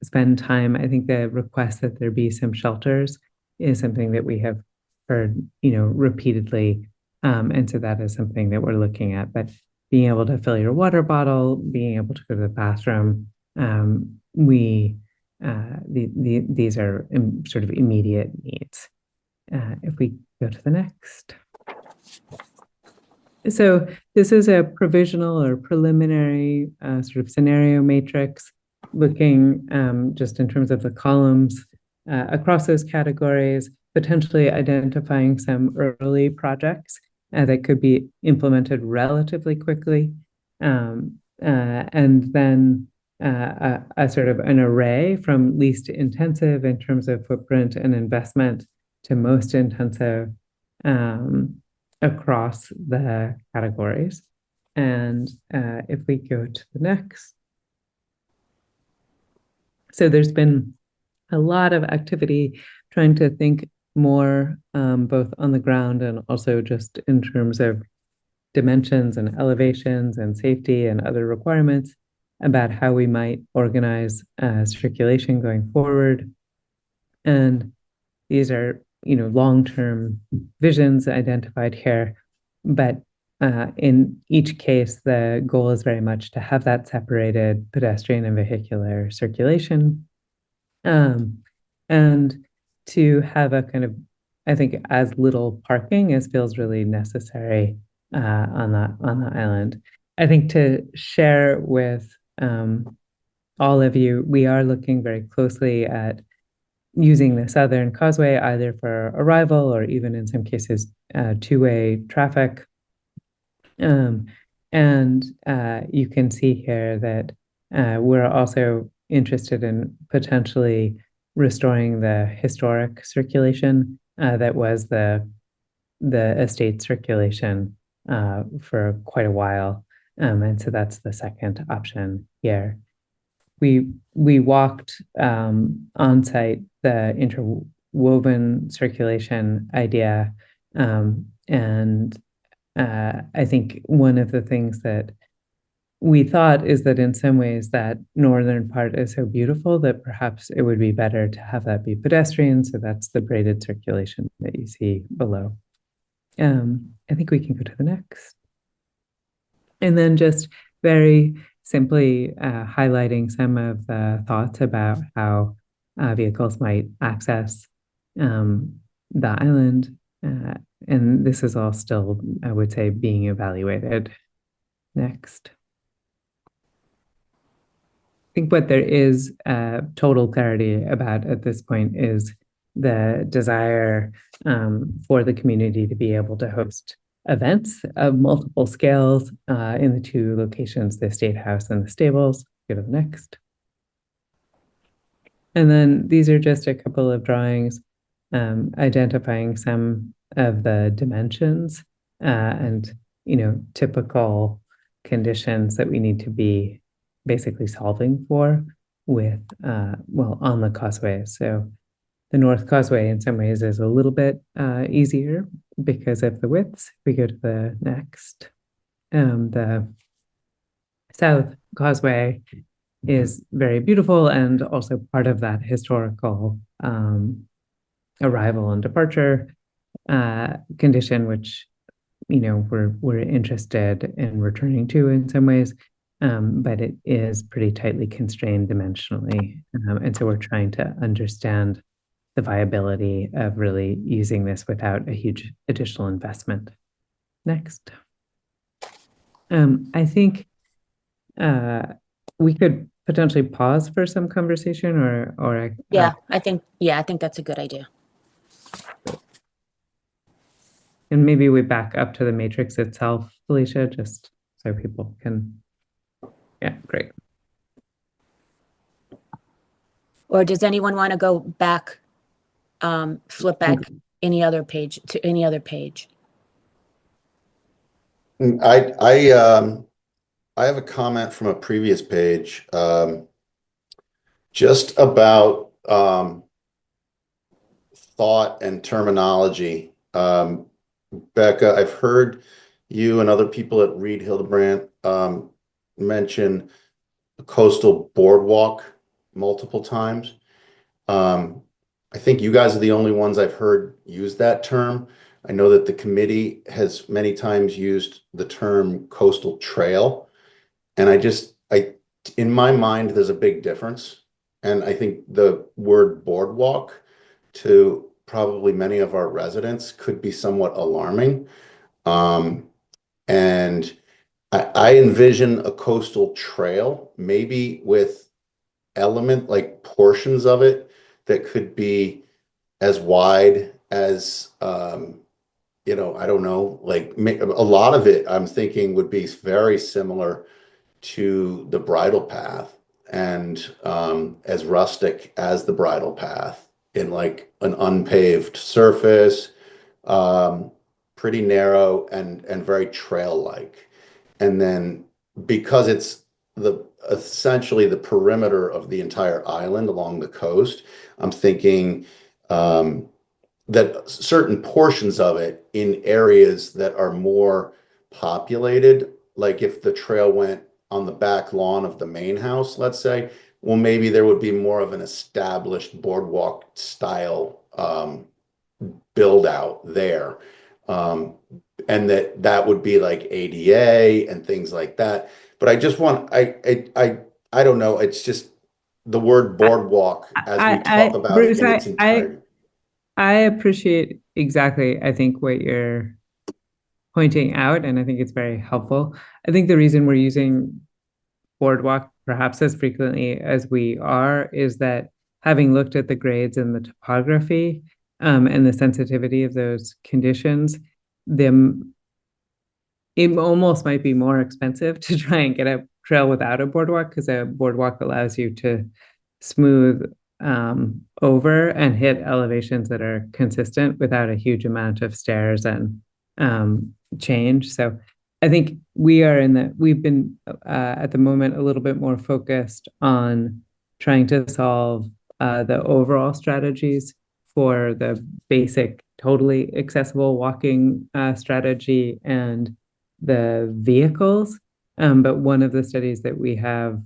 spend time. I think the request that there be some shelters is something that we have heard, repeatedly. And so that is something that we're looking at. But being able to fill your water bottle, being able to go to the bathroom, these are sort of immediate needs. If we go to the next. So this is a provisional or preliminary sort of scenario matrix, looking just in terms of the columns across those categories, potentially identifying some early projects that could be implemented relatively quickly, and then a sort of an array from least intensive in terms of footprint and investment to most intensive across the categories. And if we go to the next. So there's been a lot of activity trying to think more both on the ground and also just in terms of dimensions and elevations and safety and other requirements about how we might organize circulation going forward. And these are, long-term visions identified here, but in each case, the goal is very much to have that separated pedestrian and vehicular circulation, and to have a kind of, I think, as little parking as feels really necessary on the island. I think to share with all of you, we are looking very closely at using the Southern Causeway either for arrival or even in some cases two-way traffic. And you can see here that we're also interested in potentially restoring the historic circulation that was the estate circulation for quite a while. And so that's the second option here. We walked on site the interwoven circulation idea, and I think one of the things that we thought is that in some ways that northern part is so beautiful that perhaps it would be better to have that be pedestrian. So that's the braided circulation that you see below. I think we can go to the next. And then just very simply highlighting some of the thoughts about how vehicles might access the island. And this is all still, I would say, being evaluated. Next. I think what there is total clarity about at this point is the desire for the community to be able to host events of multiple scales in the two locations, the State House and the stables. Go to the next. And then these are just a couple of drawings identifying some of the dimensions and, typical conditions that we need to be basically solving for with, on the causeway. So the North Causeway in some ways is a little bit easier because of the widths. If we go to the next, the South Causeway is very beautiful and also part of that historical arrival and departure condition, which we're interested in returning to in some ways, but it is pretty tightly constrained dimensionally, and so we're trying to understand the viability of really using this without a huge additional investment. Next. I think we could potentially pause for some conversation or I think that's a good idea. And maybe we back up to the matrix itself, Felicia, just so people can, yeah, great. Or does anyone want to go back, flip back any other page to any other page? I have a comment from a previous page, just about thought and terminology. Becca, I've heard you and other people at Reed Hilderbrand mention a coastal boardwalk multiple times. I think you guys are the only ones I've heard use that term. I know that the committee has many times used the term coastal trail. And in my mind, there's a big difference. And I think the word boardwalk to probably many of our residents could be somewhat alarming. And I envision a coastal trail, maybe with like portions of it that could be as wide as, I don't know, like a lot of it I'm thinking would be very similar to the bridle path and as rustic as the bridle path in like an unpaved surface, pretty narrow and very trail-like. And then because it's essentially the perimeter of the entire island along the coast, I'm thinking that certain portions of it in areas that are more populated, like if the trail went on the back lawn of the main house, let's say, well, maybe there would be more of an established boardwalk style build out there. and that would be like ADA and things like that. But I just want, I don't know, it's just the word boardwalk as we talk about it Bruce, in its entirety. I appreciate exactly, I think, what you're pointing out, and I think it's very helpful. I think the reason we're using boardwalk perhaps as frequently as we are is that having looked at the grades and the topography and the sensitivity of those conditions, it almost might be more expensive to try and get a trail without a boardwalk, because a boardwalk allows you to smooth over and hit elevations that are consistent without a huge amount of stairs and change. So I think we've been at the moment a little bit more focused on trying to solve the overall strategies for the basic, totally accessible walking strategy and the vehicles. But one of the studies that we have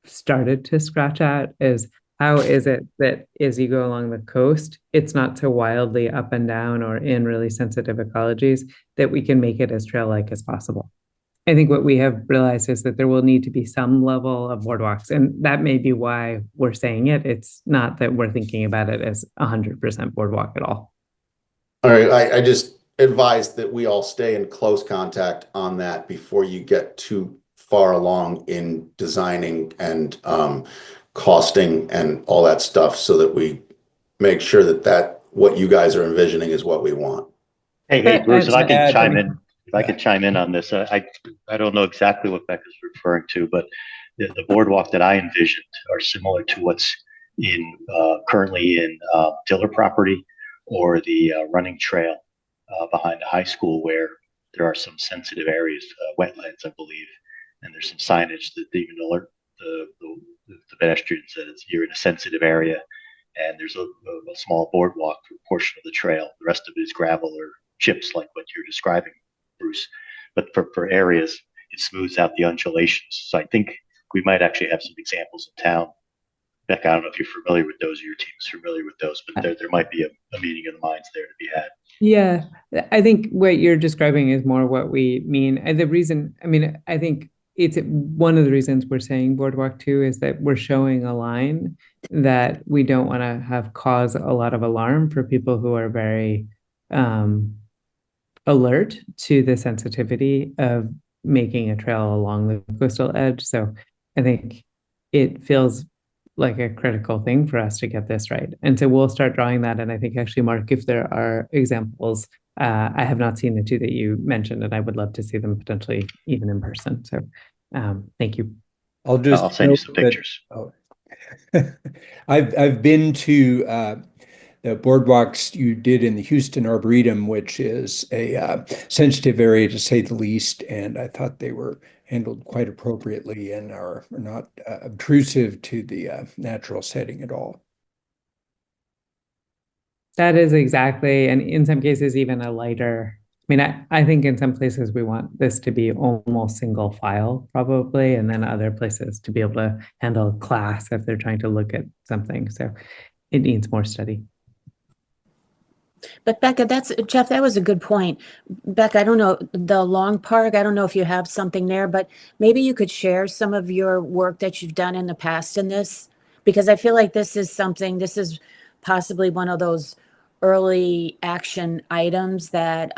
started to scratch at is how is it that as you go along the coast, it's not so wildly up and down or in really sensitive ecologies that we can make it as trail-like as possible. I think what we have realized is that there will need to be some level of boardwalks, and that may be why we're saying it. It's not that we're thinking about it as 100% boardwalk at all. All right, I just advise that we all stay in close contact on that before you get too far along in designing and costing and all that stuff, so that we make sure that what you guys are envisioning is what we want. Hey, Bruce, if I could chime in, on this, I don't know exactly what Becca's referring to, but the boardwalk that I envisioned are similar to what's currently in Diller property, or the running trail behind the high school, where there are some sensitive areas, wetlands, I believe, and there's some signage that even alert the pedestrians that you're in a sensitive area, and there's a small boardwalk for a portion of the trail. The rest of it is gravel or chips, like what you're describing, Bruce. But for areas, it smooths out the undulations. So I think we might actually have some examples in town. Becca, I don't know if you're familiar with those, or your team is familiar with those, but there might be a meeting of the minds there to be had. Yeah, I think what you're describing is more what we mean. And the reason, I mean, I think it's one of the reasons we're saying boardwalk too, is that we're showing a line that we don't want to have cause a lot of alarm for people who are very alert to the sensitivity of making a trail along the coastal edge. So I think it feels like a critical thing for us to get this right. And so we'll start drawing that. And I think actually, Mark, if there are examples, I have not seen the two that you mentioned, and I would love to see them potentially even in person. So thank you. I'll send you some pictures. I've been to the boardwalks you did in the Houston Arboretum, which is a sensitive area to say the least, and I thought they were handled quite appropriately and are not obtrusive to the natural setting at all. That is exactly, and in some cases, even a lighter. I mean, I think in some places we want this to be almost single file, probably, and then other places to be able to handle class if they're trying to look at something. So it needs more study. But Becca, Jeff, that was a good point. Becca, I don't know, the Long Park, I don't know if you have something there, but maybe you could share some of your work that you've done in the past in this, because I feel like this is possibly one of those early action items that,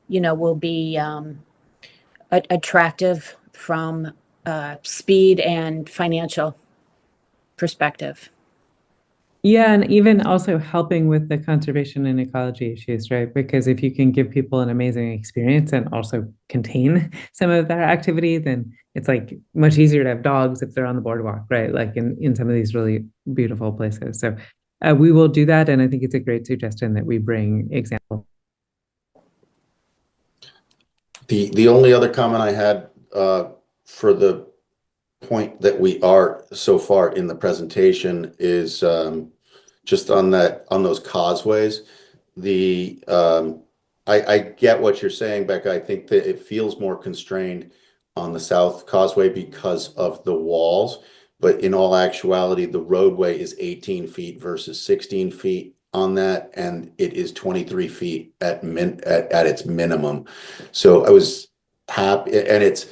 will be attractive from speed and financial perspective. Yeah, and even also helping with the conservation and ecology issues, right? Because if you can give people an amazing experience and also contain some of their activity, then it's like much easier to have dogs if they're on the boardwalk, right? Like in some of these really beautiful places. So we will do that, and I think it's a great suggestion that we bring examples. The only other comment I had for the point that we are so far in the presentation is just on those causeways. I get what you're saying, Becca. I think that it feels more constrained on the South Causeway because of the walls, but in all actuality, the roadway is 18 feet versus 16 feet on that, and it is 23 feet at its minimum. So I was happy, and it's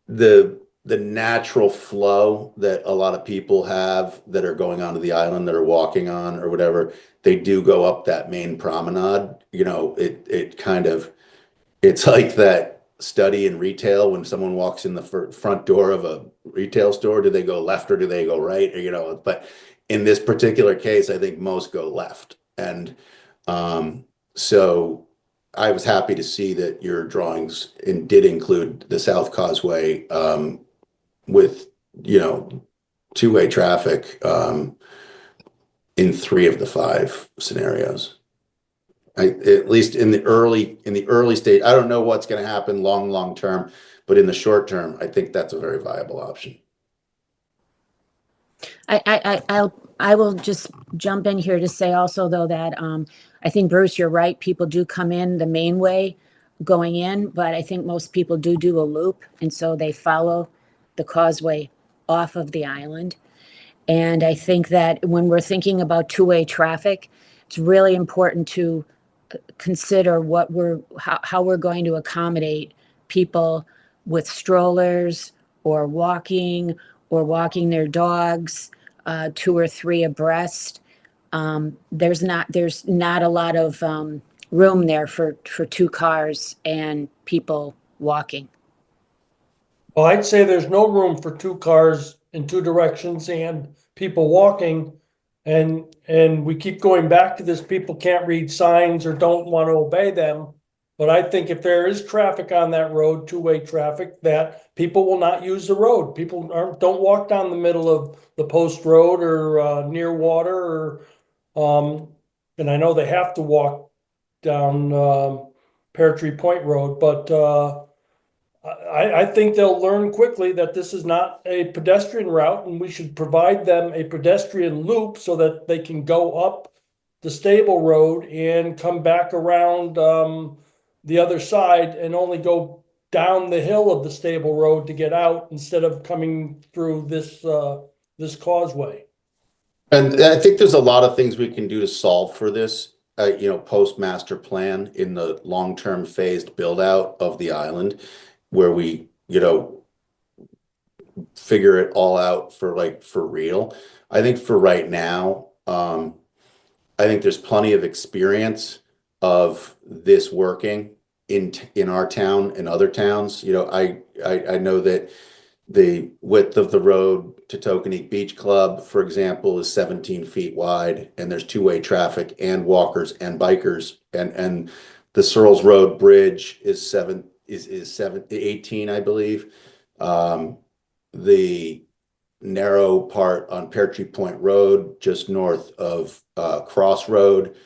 the natural flow that a lot of people have that are going onto the island, that are walking on or whatever. They do go up that main promenade. You know, it kind of, it's like that study in retail when someone walks in the front door of a retail store. Do they go left or do they go right? Or, you know, but in this particular case, I think most go left. And so I was happy to see that your drawings did include the South Causeway with, you know, two-way traffic in 3 of the 5 scenarios. At least in the early stage, I don't know what's going to happen long term, but in the short term, I think that's a very viable option. I will just jump in here to say also though that I think Bruce, you're right. People do come in the main way going in, but I think most people do a loop, and so they follow the causeway off of the island. And I think that when we're thinking about two-way traffic, it's really important to consider how we're going to accommodate people with strollers or walking their dogs, 2 or 3 abreast. There's not a lot of room there for 2 cars and people walking. Well, I'd say there's no room for 2 cars in 2 directions and people walking. And we keep going back to this, people can't read signs or don't want to obey them. But I think if there is traffic on that road, two-way traffic, that people will not use the road. People don't walk down the middle of the post road or near water or, and I know they have to walk down Pear Tree Point Road, but I think they'll learn quickly that this is not a pedestrian route, and we should provide them a pedestrian loop so that they can go up the stable road and come back around the other side and only go down the hill of the stable road to get out instead of coming through this causeway. And I think there's a lot of things we can do to solve for this, you know, post master plan in the long-term phased build out of the island, where we, you know, figure it all out for real. I think for right now, I think there's plenty of experience of this working in our town and other towns. You know, I know that the width of the road to Tokenique Beach Club, for example, is 17 feet wide, and there's two-way traffic and walkers and bikers, and the Searles Road Bridge is 18, I believe. The narrow part on Pear Tree Point Road, just north of Cross Road,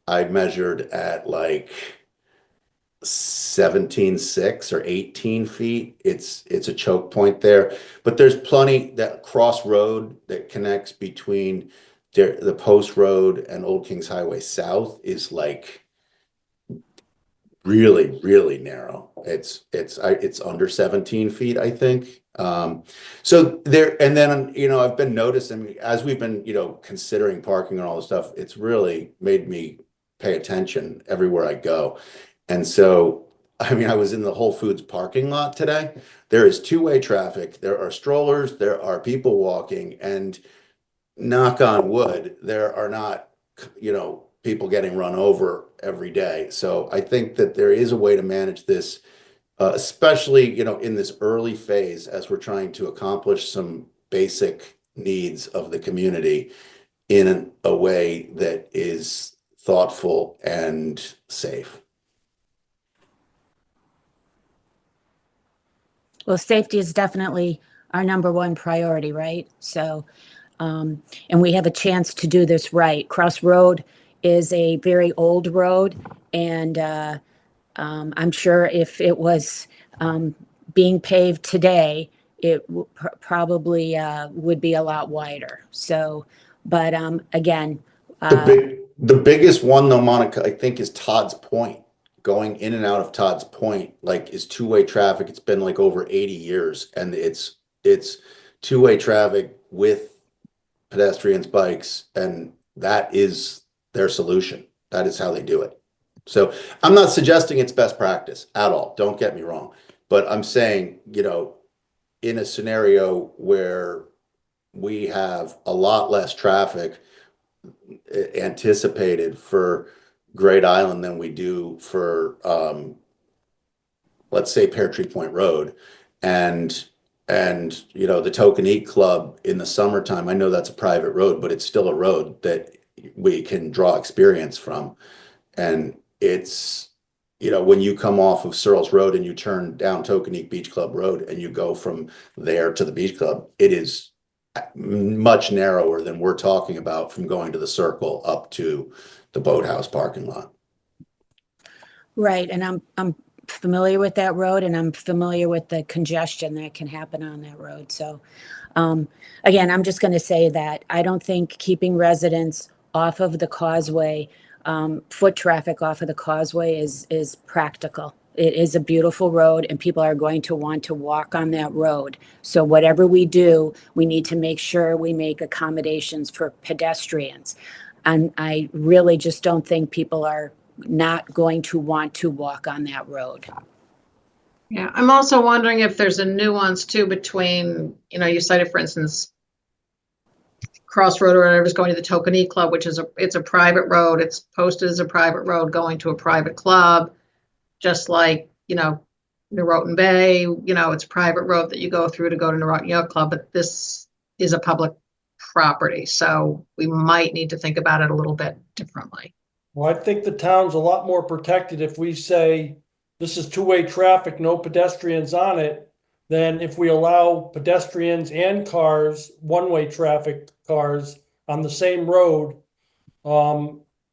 I measured at like 17.6 or 18 feet. It's a choke point there, but there's plenty. That cross road that connects between the Post Road and Old Kings Highway South is like really narrow. It's under 17 feet, I think. So there, and then, you know, I've been noticing as we've been, you know, considering parking and all this stuff, it's really made me pay attention everywhere I go. And so, I mean, I was in the Whole Foods parking lot today. There is two-way traffic. There are strollers, there are people walking, and knock on wood, there are not, you know, people getting run over every day. So I think that there is a way to manage this, especially, you know, in this early phase as we're trying to accomplish some basic needs of the community in a way that is thoughtful and safe. Well, safety is definitely our number one priority, right? So, and we have a chance to do this right. Cross Road is a very old road, and I'm sure if it was being paved today, it probably would be a lot wider. So, but again, the biggest one though, Monica, I think is Todd's Point. Going in and out of Todd's Point, like, is two-way traffic. It's been like over 80 years, and it's two-way traffic with pedestrians, bikes, and that is their solution. That is how they do it. So I'm not suggesting it's best practice at all. Don't get me wrong. But I'm saying, in a scenario where we have a lot less traffic anticipated for Great Island than we do for, let's say, Pear Tree Point Road, and the Tokenique Club in the summertime. I know that's a private road, but it's still a road that we can draw experience from. And it's, when you come off of Searles Road and you turn down Tokenique Beach Club Road and you go from there to the beach club, it is much narrower than we're talking about from going to the Circle up to the boathouse parking lot. Right, and I'm familiar with that road, and I'm familiar with the congestion that can happen on that road. So, again, I'm just going to say that I don't think keeping residents off of the causeway, foot traffic off of the causeway is practical. It is a beautiful road, and people are going to want to walk on that road. So whatever we do, we need to make sure we make accommodations for pedestrians. And I really just don't think people are not going to want to walk on that road. Yeah, I'm also wondering if there's a nuance too between, you cited, for instance, Crossroad or whatever is going to the Tokenique Club, which is it's a private road. It's posted as a private road going to a private club, just like, Norotan Bay, it's a private road that you go through to go to Norotan Yacht Club, but this is a public property. So we might need to think about it a little bit differently. Well, I think the town's a lot more protected if we say this is two-way traffic, no pedestrians on it, than if we allow pedestrians and cars, one-way traffic cars on the same road.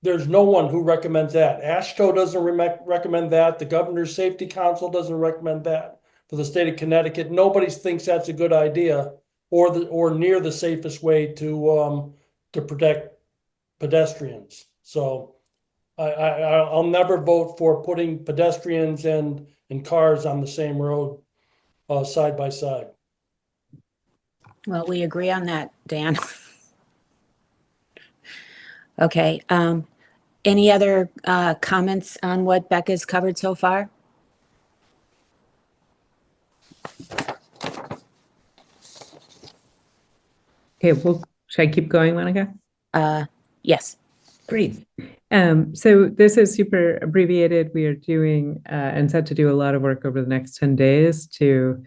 There's no one who recommends that. AASHTO doesn't recommend that. The Governor's Safety Council doesn't recommend that. For the state of Connecticut, nobody thinks that's a good idea or near the safest way to protect pedestrians. So I'll never vote for putting pedestrians and cars on the same road side by side. Well, we agree on that, Dan. Okay. Any other comments on what Becca's covered so far? Okay, well, should I keep going, Monica? Yes. Great. So this is super abbreviated. We are doing and set to do a lot of work over the next 10 days to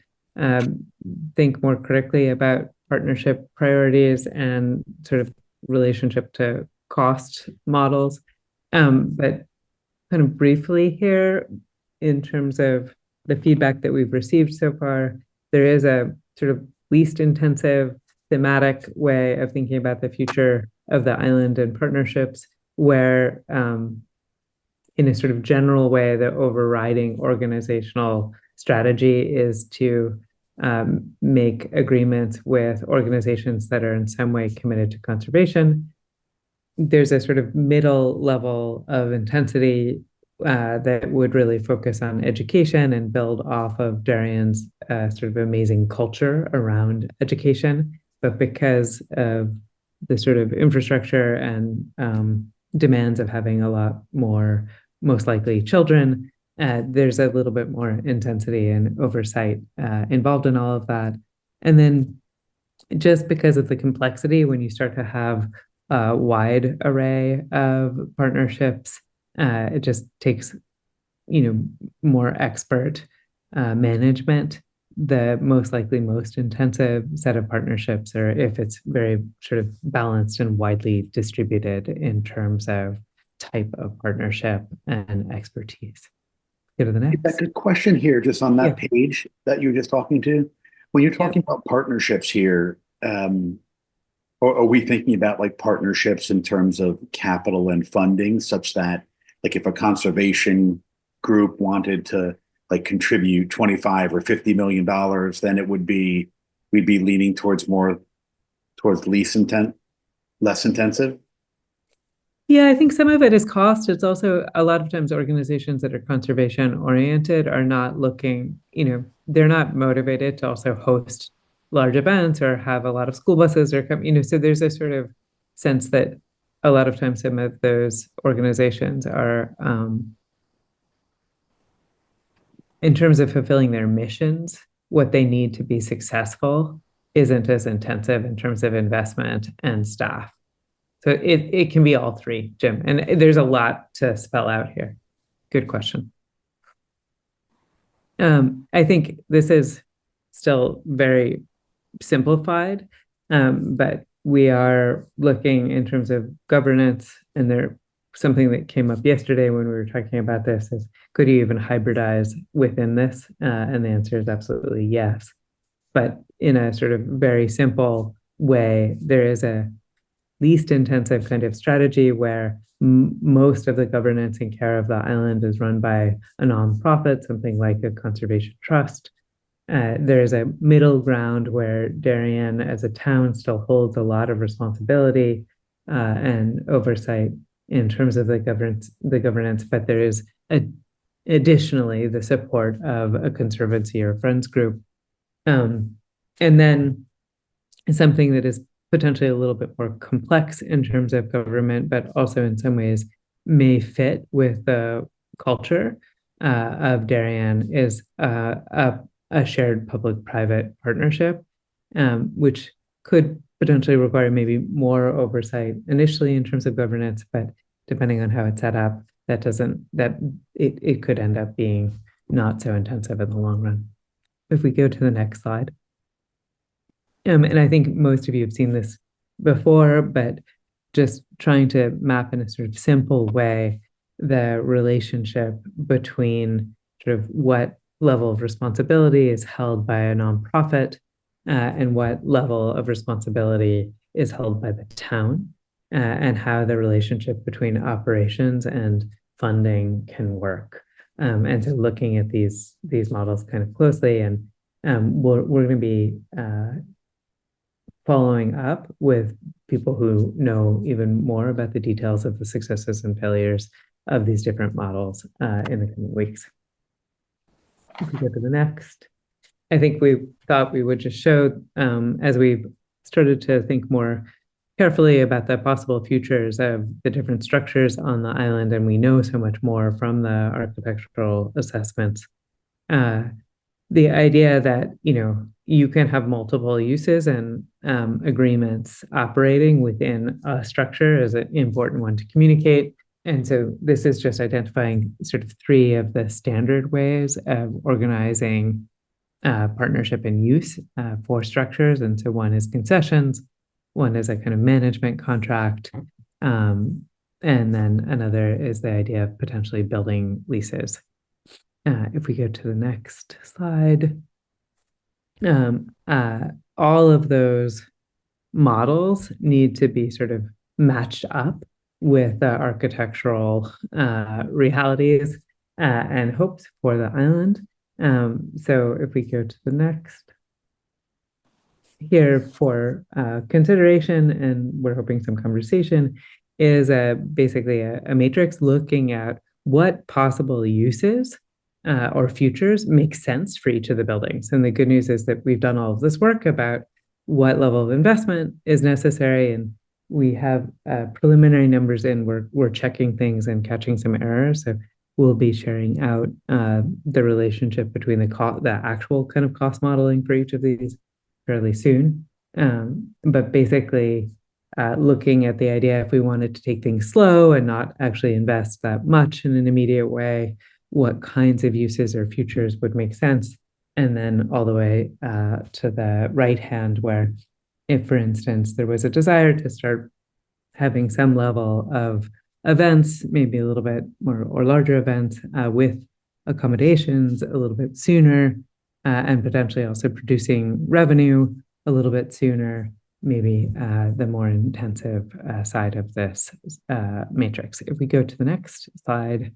think more critically about partnership priorities and sort of relationship to cost models. But kind of briefly here, in terms of the feedback that we've received so far, there is a sort of least intensive thematic way of thinking about the future of the island and partnerships, where in a sort of general way, the overriding organizational strategy is to make agreements with organizations that are in some way committed to conservation. There's a sort of middle level of intensity that would really focus on education and build off of Darien's sort of amazing culture around education. But because of the sort of infrastructure and demands of having a lot more, most likely children, there's a little bit more intensity and oversight involved in all of that. And then just because of the complexity, when you start to have a wide array of partnerships, it just takes, more expert management. The most likely most intensive set of partnerships, or if it's very sort of balanced and widely distributed in terms of type of partnership and expertise. Go to the next. That's a question here, just on that page that you were just talking to. When you're talking about partnerships here, or are we thinking about like partnerships in terms of capital and funding, such that like if a conservation group wanted to like contribute 25 or $50 million, then we'd be leaning towards less intensive? Yeah, I think some of it is cost. It's also a lot of times organizations that are conservation oriented are not looking, they're not motivated to also host large events or have a lot of school buses or come, so there's a sort of sense that a lot of times some of those organizations are, in terms of fulfilling their missions, what they need to be successful isn't as intensive in terms of investment and staff. So it can be all three, Jim, and there's a lot to spell out here. Good question. I think this is still very simplified, but we are looking in terms of governance, and there something that came up yesterday when we were talking about this is, could you even hybridize within this? And the answer is absolutely yes. But in a sort of very simple way, there is a least intensive kind of strategy where most of the governance and care of the island is run by a nonprofit, something like a conservation trust. There's a middle ground where Darien as a town still holds a lot of responsibility and oversight in terms of the governance, but there is additionally the support of a conservancy or friends group. And then something that is potentially a little bit more complex in terms of government, but also in some ways may fit with the culture of Darien is a shared public-private partnership, which could potentially require maybe more oversight initially in terms of governance, but depending on how it's set up, it could end up being not so intensive in the long run. If we go to the next slide. And I think most of you have seen this before, but just trying to map in a sort of simple way the relationship between sort of what level of responsibility is held by a nonprofit and what level of responsibility is held by the town, and how the relationship between operations and funding can work. And so looking at these models kind of closely, and we're going to be following up with people who know even more about the details of the successes and failures of these different models in the coming weeks. If we go to the next, I think we thought we would just show, as we've started to think more carefully about the possible futures of the different structures on the island, and we know so much more from the architectural assessments. The idea that, you can have multiple uses and agreements operating within a structure is an important one to communicate. And so this is just identifying sort of three of the standard ways of organizing partnership and use for structures. And so one is concessions, one is a kind of management contract, and then another is the idea of potentially building leases. If we go to the next slide, all of those models need to be sort of matched up with the architectural realities and hopes for the island. So if we go to the next, here for consideration, and we're hoping some conversation, is basically a matrix looking at what possible uses or futures make sense for each of the buildings. And the good news is that we've done all of this work about what level of investment is necessary, and we have preliminary numbers in. We're checking things and catching some errors. So we'll be sharing out the relationship between the actual kind of cost modeling for each of these fairly soon. But basically, looking at the idea, if we wanted to take things slow and not actually invest that much in an immediate way, what kinds of uses or futures would make sense. And then all the way to the right hand, where if, for instance, there was a desire to start having some level of events, maybe a little bit more or larger events with accommodations a little bit sooner, and potentially also producing revenue a little bit sooner, maybe the more intensive side of this matrix. If we go to the next slide,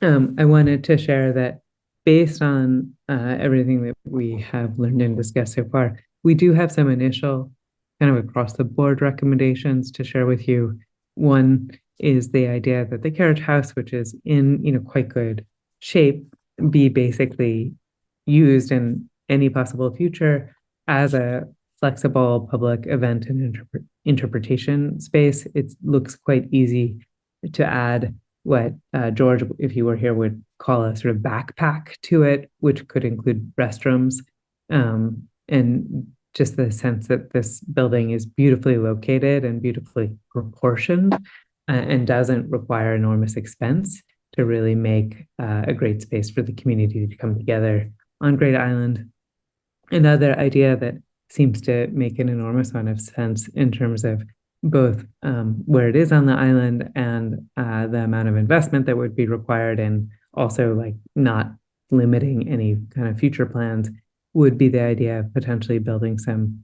I wanted to share that based on everything that we have learned and discussed so far, we do have some initial kind of across the board recommendations to share with you. One is the idea that the carriage house, which is in quite good shape, be basically used in any possible future as a flexible public event and interpretation space. It looks quite easy to add what George, if he were here, would call a sort of backpack to it, which could include restrooms, and just the sense that this building is beautifully located and beautifully proportioned, and doesn't require enormous expense to really make a great space for the community to come together on Great Island. Another idea that seems to make an enormous amount of sense in terms of both where it is on the island and the amount of investment that would be required, and also like not limiting any kind of future plans, would be the idea of potentially building some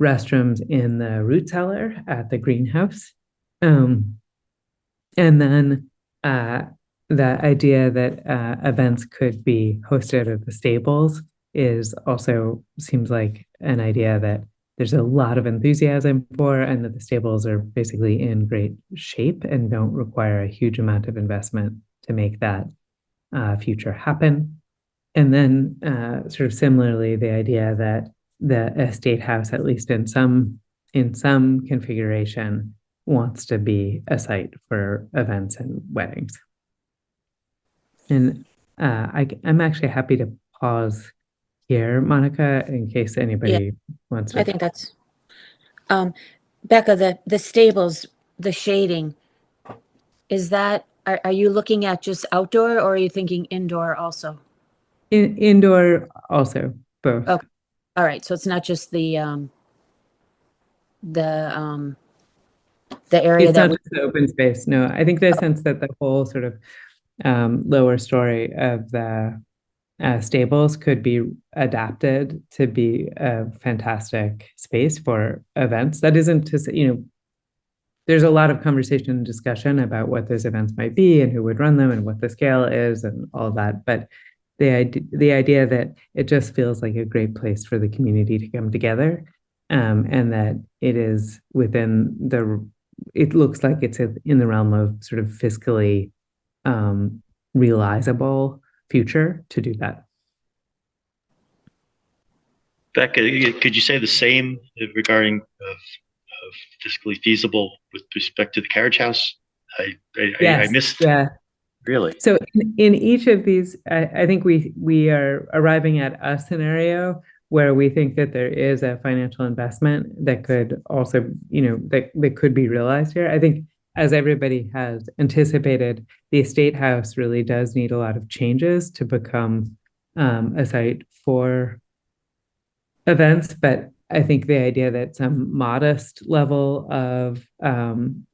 restrooms in the root cellar at the greenhouse. And then the idea that events could be hosted at the stables is also seems like an idea that there's a lot of enthusiasm for, and that the stables are basically in great shape and don't require a huge amount of investment to make that future happen. And then sort of similarly, the idea that the estate house, at least in some configuration, wants to be a site for events and weddings. And I'm actually happy to pause here, Monica, in case anybody wants to. I think that's, Becca, the stables, the shading, is that, are you looking at just outdoor, or are you thinking indoor also? Indoor also, both. Okay. All right, so it's not just the area It's that not just the open space. No, I think the sense that the whole sort of lower story of the stables could be adapted to be a fantastic space for events. That isn't to say, there's a lot of conversation and discussion about what those events might be and who would run them and what the scale is and all that. But the idea that it just feels like a great place for the community to come together, and that it is within it looks like it's in the realm of sort of fiscally realizable future to do that. Becca, could you say the same regarding of fiscally feasible with respect to the carriage house? I missed. Yeah. Really? So in each of these, I think we are arriving at a scenario where we think that there is a financial investment that could also, that could be realized here. I think, as everybody has anticipated, the estate house really does need a lot of changes to become a site for events, but I think the idea that some modest level of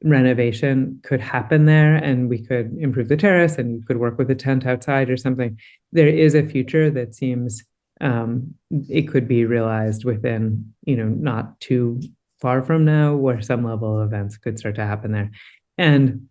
renovation could happen there, and we could improve the terrace, and we could work with a tent outside or something. There is a future that seems it could be realized within, not too far from now, where some level of events could start to happen there. And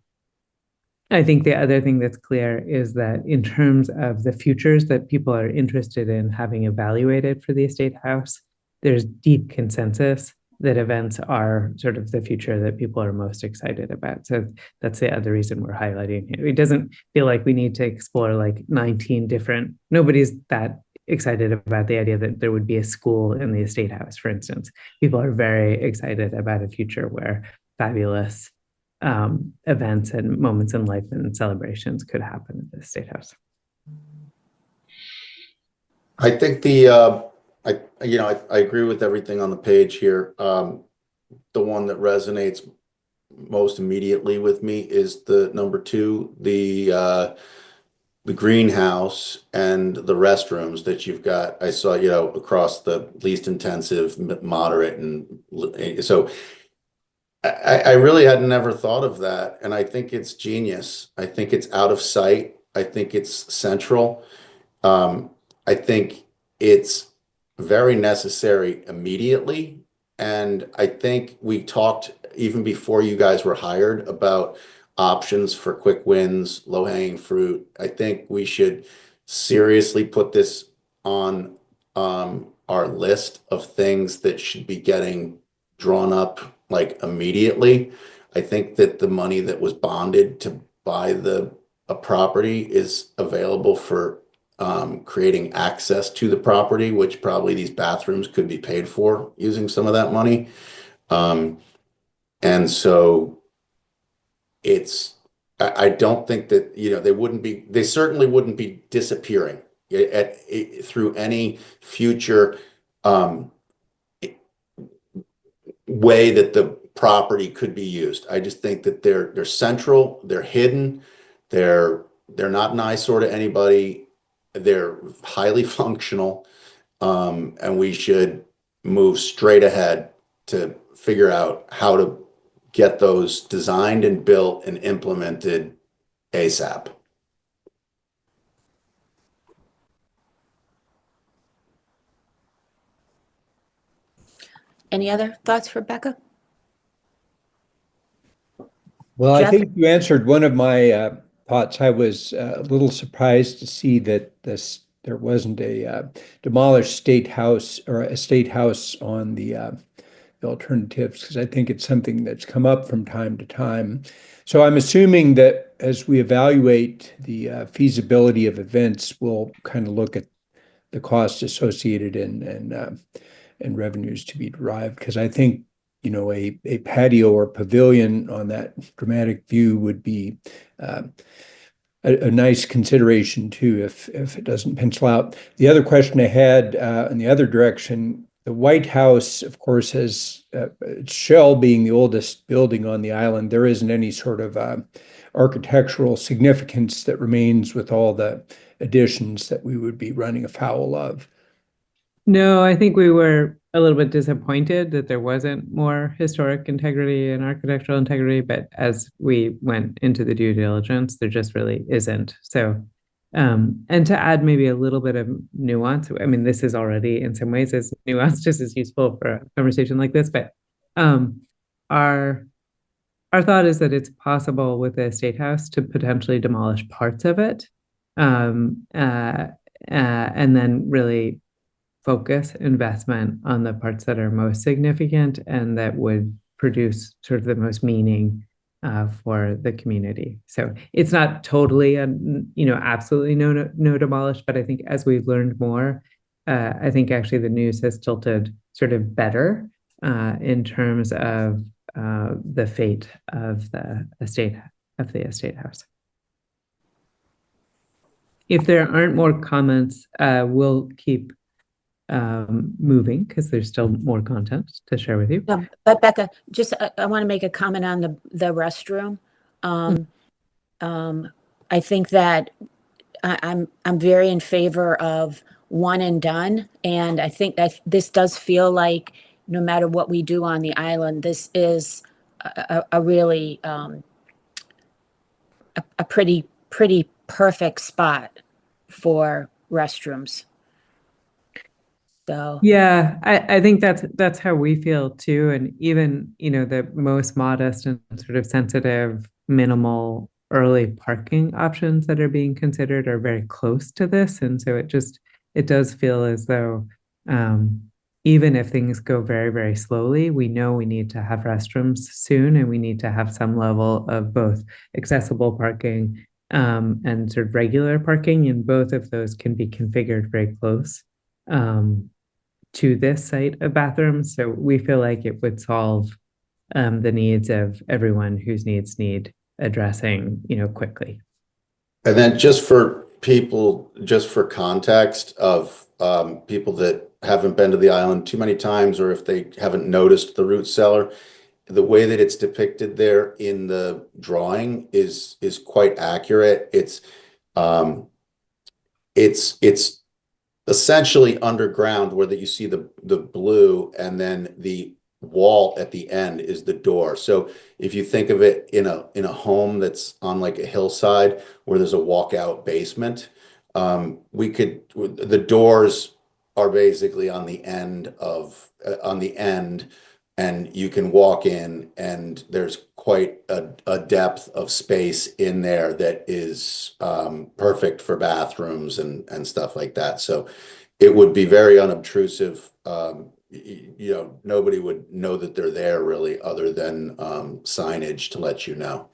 I think the other thing that's clear is that in terms of the futures that people are interested in having evaluated for the estate house, there's deep consensus that events are sort of the future that people are most excited about. So that's the other reason we're highlighting it. It doesn't feel like we need to explore like 19 different, nobody's that excited about the idea that there would be a school in the estate house, for instance. People are very excited about a future where fabulous events and moments in life and celebrations could happen at the estate house. I think I agree with everything on the page here. The one that resonates most immediately with me is the number 2, the greenhouse and the restrooms that you've got. I saw, across the least intensive, moderate, and so I really had never thought of that, and I think it's genius. I think it's out of sight. I think it's central. I think it's very necessary immediately. And I think we talked even before you guys were hired about options for quick wins, low-hanging fruit. I think we should seriously put this on our list of things that should be getting drawn up like immediately. I think that the money that was bonded to buy a property is available for creating access to the property, which probably these bathrooms could be paid for using some of that money. And so I don't think that, they certainly wouldn't be disappearing through any future way that the property could be used. I just think that they're central, they're hidden, they're not an eyesore to anybody, they're highly functional, and we should move straight ahead to figure out how to get those designed and built and implemented ASAP. Any other thoughts for Becca? Well, I Jeff? think you answered one of my thoughts. I was a little surprised to see that there wasn't a demolished state house or a state house on the alternatives, because I think it's something that's come up from time to time. So I'm assuming that as we evaluate the feasibility of events, we'll kind of look at the costs associated and revenues to be derived, because I think a patio or pavilion on that dramatic view would be a nice consideration too, if it doesn't pencil out. The other question I had in the other direction, the White House, of course, has its shell being the oldest building on the island. There isn't any sort of architectural significance that remains with all the additions that we would be running afoul of. No, I think we were a little bit disappointed that there wasn't more historic integrity and architectural integrity, but as we went into the due diligence, there just really isn't. So, and to add maybe a little bit of nuance, I mean, this is already in some ways as nuanced, just as useful for a conversation like this, but our thought is that it's possible with the State House to potentially demolish parts of it, and then really focus investment on the parts that are most significant and that would produce sort of the most meaning for the community. So it's not totally, absolutely no demolish, but I think as we've learned more, I think actually the news has tilted sort of better in terms of the fate of the estate house. If there aren't more comments, we'll keep moving because there's still more content to share with you. But Becca, just I want to make a comment on the restroom. I think that I'm very in favor of one and done, and I think that this does feel like no matter what we do on the island, this is a really a pretty perfect spot for restrooms. So yeah, I think that's how we feel too. And even, the most modest and sort of sensitive, minimal early parking options that are being considered are very close to this. And so it does feel as though even if things go very, very slowly, we know we need to have restrooms soon, and we need to have some level of both accessible parking and sort of regular parking. And both of those can be configured very close to this site of bathrooms. So we feel like it would solve the needs of everyone whose needs need addressing, quickly. And then just for context of people that haven't been to the island too many times, or if they haven't noticed the root cellar, the way that it's depicted there in the drawing is quite accurate. It's essentially underground, where that you see the blue, and then the wall at the end is the door. So if you think of it in a home that's on like a hillside where there's a walkout basement, the doors are basically on the end, and you can walk in, and there's quite a depth of space in there that is perfect for bathrooms and stuff like that. So it would be very unobtrusive. Nobody would know that they're there really, other than signage to let you know.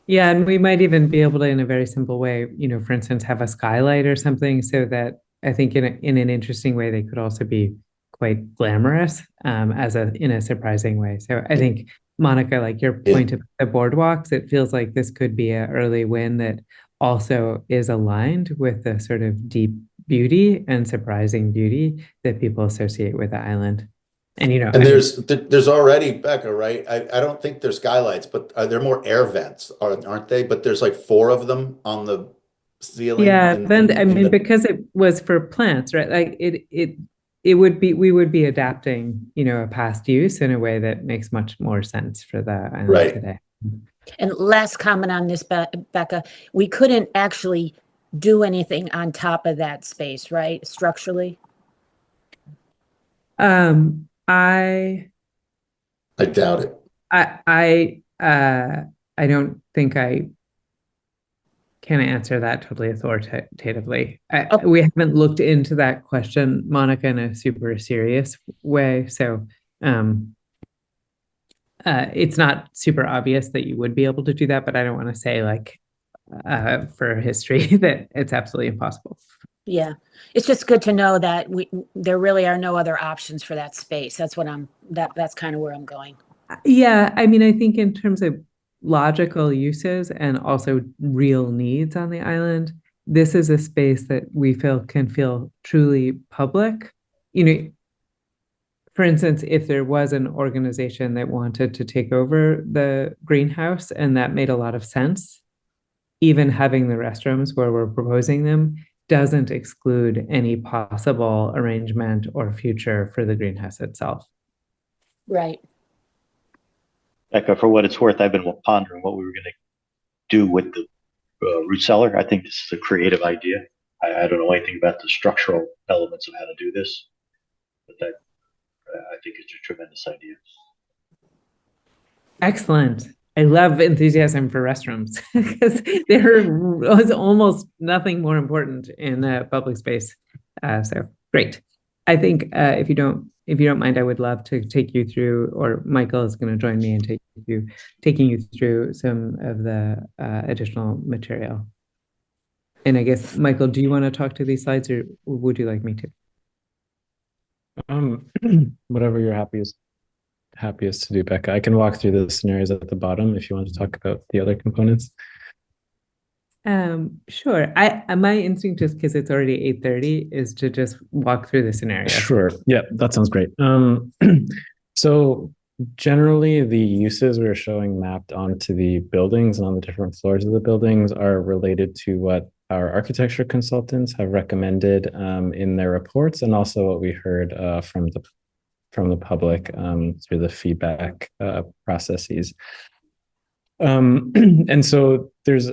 Yeah, and we might even be able to, in a very simple way, for instance, have a skylight or something, so that I think in an interesting way, they could also be quite glamorous, in a surprising way. So I think, Monica, like your Yeah. point about the boardwalks, it feels like this could be an early win that also is aligned with the sort of deep beauty and surprising beauty that people associate with the island. And And there's already, Becca, right? I don't think there's skylights, but are there more air vents, aren't they? But there's like 4 of them on the ceiling yeah, then I in mean, the because it was for plants, right? Like it would be, we would be adapting, a past use in a way that makes much more sense for the island right. today. And last comment on this, Becca, we couldn't actually do anything on top of that space, right? Structurally? I doubt it. I don't think I can answer that totally authoritatively. We haven't looked into that question, Monica, in a super serious way. So it's not super obvious that you would be able to do that, but I don't want to say like for history that it's absolutely impossible. Yeah, it's just good to know that there really are no other options for that space. That's what that's kind of where I'm going. Yeah, I mean, I think in terms of logical uses and also real needs on the island, this is a space that we feel can feel truly public. For instance, if there was an organization that wanted to take over the greenhouse and that made a lot of sense, even having the restrooms where we're proposing them doesn't exclude any possible arrangement or future for the greenhouse itself. Right. Becca, for what it's worth, I've been pondering what we were going to do with the root cellar. I think this is a creative idea. I don't know anything about the structural elements of how to do this, but that I think it's a tremendous idea. Excellent. I love enthusiasm for restrooms because there was almost nothing more important in a public space. So great. I think if you don't mind, I would love to take you through, or Michael is going to join me in taking you through some of the additional material. And I guess, Michael, do you want to talk to these slides, or would you like me to? Whatever you're happiest to do, Becca. I can walk through the scenarios at the bottom if you want to talk about the other components. Sure. My instinct, just because it's already 8:30, is to just walk through the scenario. Sure. Yeah, that sounds great. So generally the uses we're showing mapped onto the buildings and on the different floors of the buildings are related to what our architecture consultants have recommended in their reports, and also what we heard from the public through the feedback processes. And so there's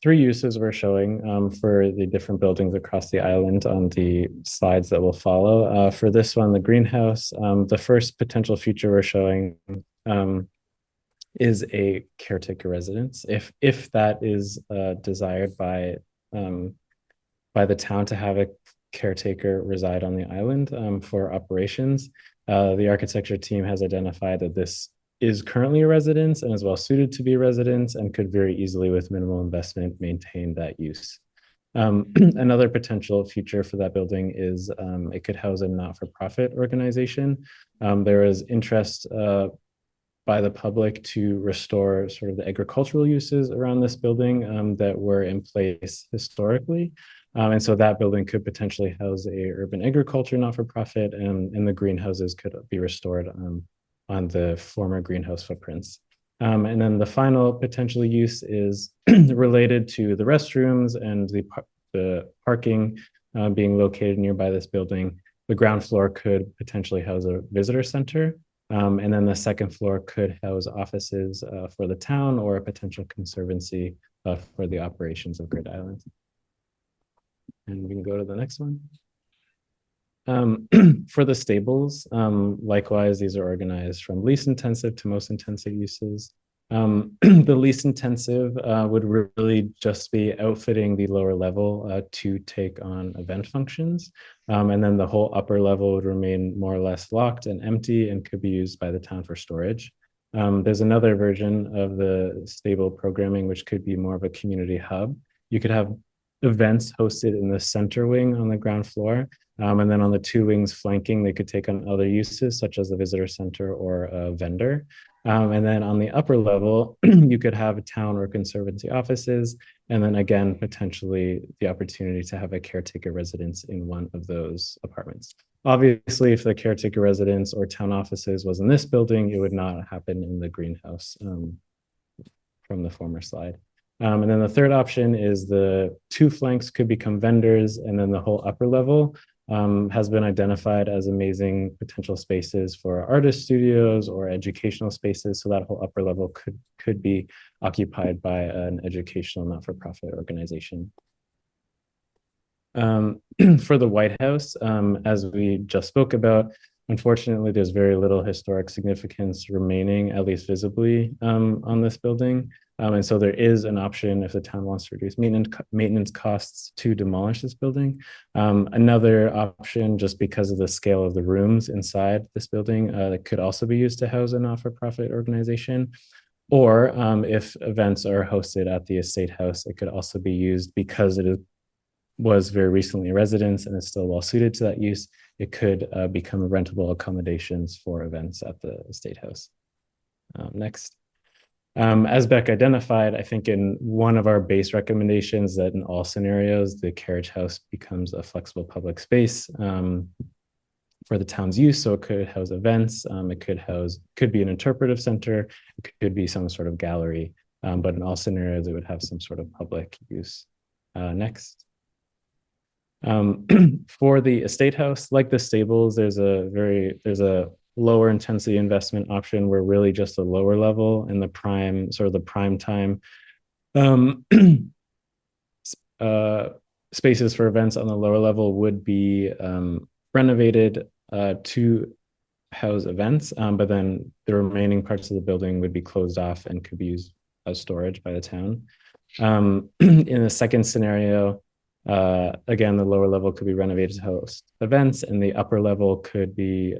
3 uses we're showing for the different buildings across the island on the slides that will follow. For this one, the greenhouse, the first potential feature we're showing is a caretaker residence. If that is desired by the town to have a caretaker reside on the island for operations, the architecture team has identified that this is currently a residence and is well suited to be a residence and could very easily, with minimal investment, maintain that use. Another potential feature for that building is it could house a not-for-profit organization. There is interest by the public to restore sort of the agricultural uses around this building that were in place historically. And so that building could potentially house a urban agriculture not-for-profit, and the greenhouses could be restored on the former greenhouse footprints. And then the final potential use is related to the restrooms and the parking being located nearby this building. The ground floor could potentially house a visitor center. And then the second floor could house offices for the town or a potential conservancy for the operations of Grid Island. And we can go to the next one. For the stables, likewise, these are organized from least intensive to most intensive uses. The least intensive would really just be outfitting the lower level to take on event functions. And then the whole upper level would remain more or less locked and empty and could be used by the town for storage. There's another version of the stable programming, which could be more of a community hub. You could have events hosted in the center wing on the ground floor. And then on the two wings flanking, they could take on other uses, such as the visitor center or a vendor. And then on the upper level, you could have town or conservancy offices. And then again, potentially the opportunity to have a caretaker residence in one of those apartments. Obviously, if the caretaker residence or town offices was in this building, it would not happen in the greenhouse from the former slide. And then the third option is the two flanks could become vendors, and then the whole upper level has been identified as amazing potential spaces for artist studios or educational spaces. So that whole upper level could be occupied by an educational not-for-profit organization. For the White House, as we just spoke about, unfortunately, there's very little historic significance remaining, at least visibly, on this building. And so there is an option if the town wants to reduce maintenance costs to demolish this building. Another option, just because of the scale of the rooms inside this building, that could also be used to house a not-for-profit organization. Or if events are hosted at the Estate House, it could also be used because it was very recently a residence and is still well suited to that use. It could become rentable accommodations for events at the Estate House. Next. As Beck identified, I think in one of our base recommendations that in all scenarios, the carriage house becomes a flexible public space for the town's use. So it could house events, it could be an interpretive center, it could be some sort of gallery, but in all scenarios, it would have some sort of public use. Next. For the Estate House, like the stables, there's a lower intensity investment option where really just a lower level in the prime, sort of the prime time spaces for events on the lower level would be renovated to house events, but then the remaining parts of the building would be closed off and could be used as storage by the town. In the second scenario, again, the lower level could be renovated to host events, and the upper level could be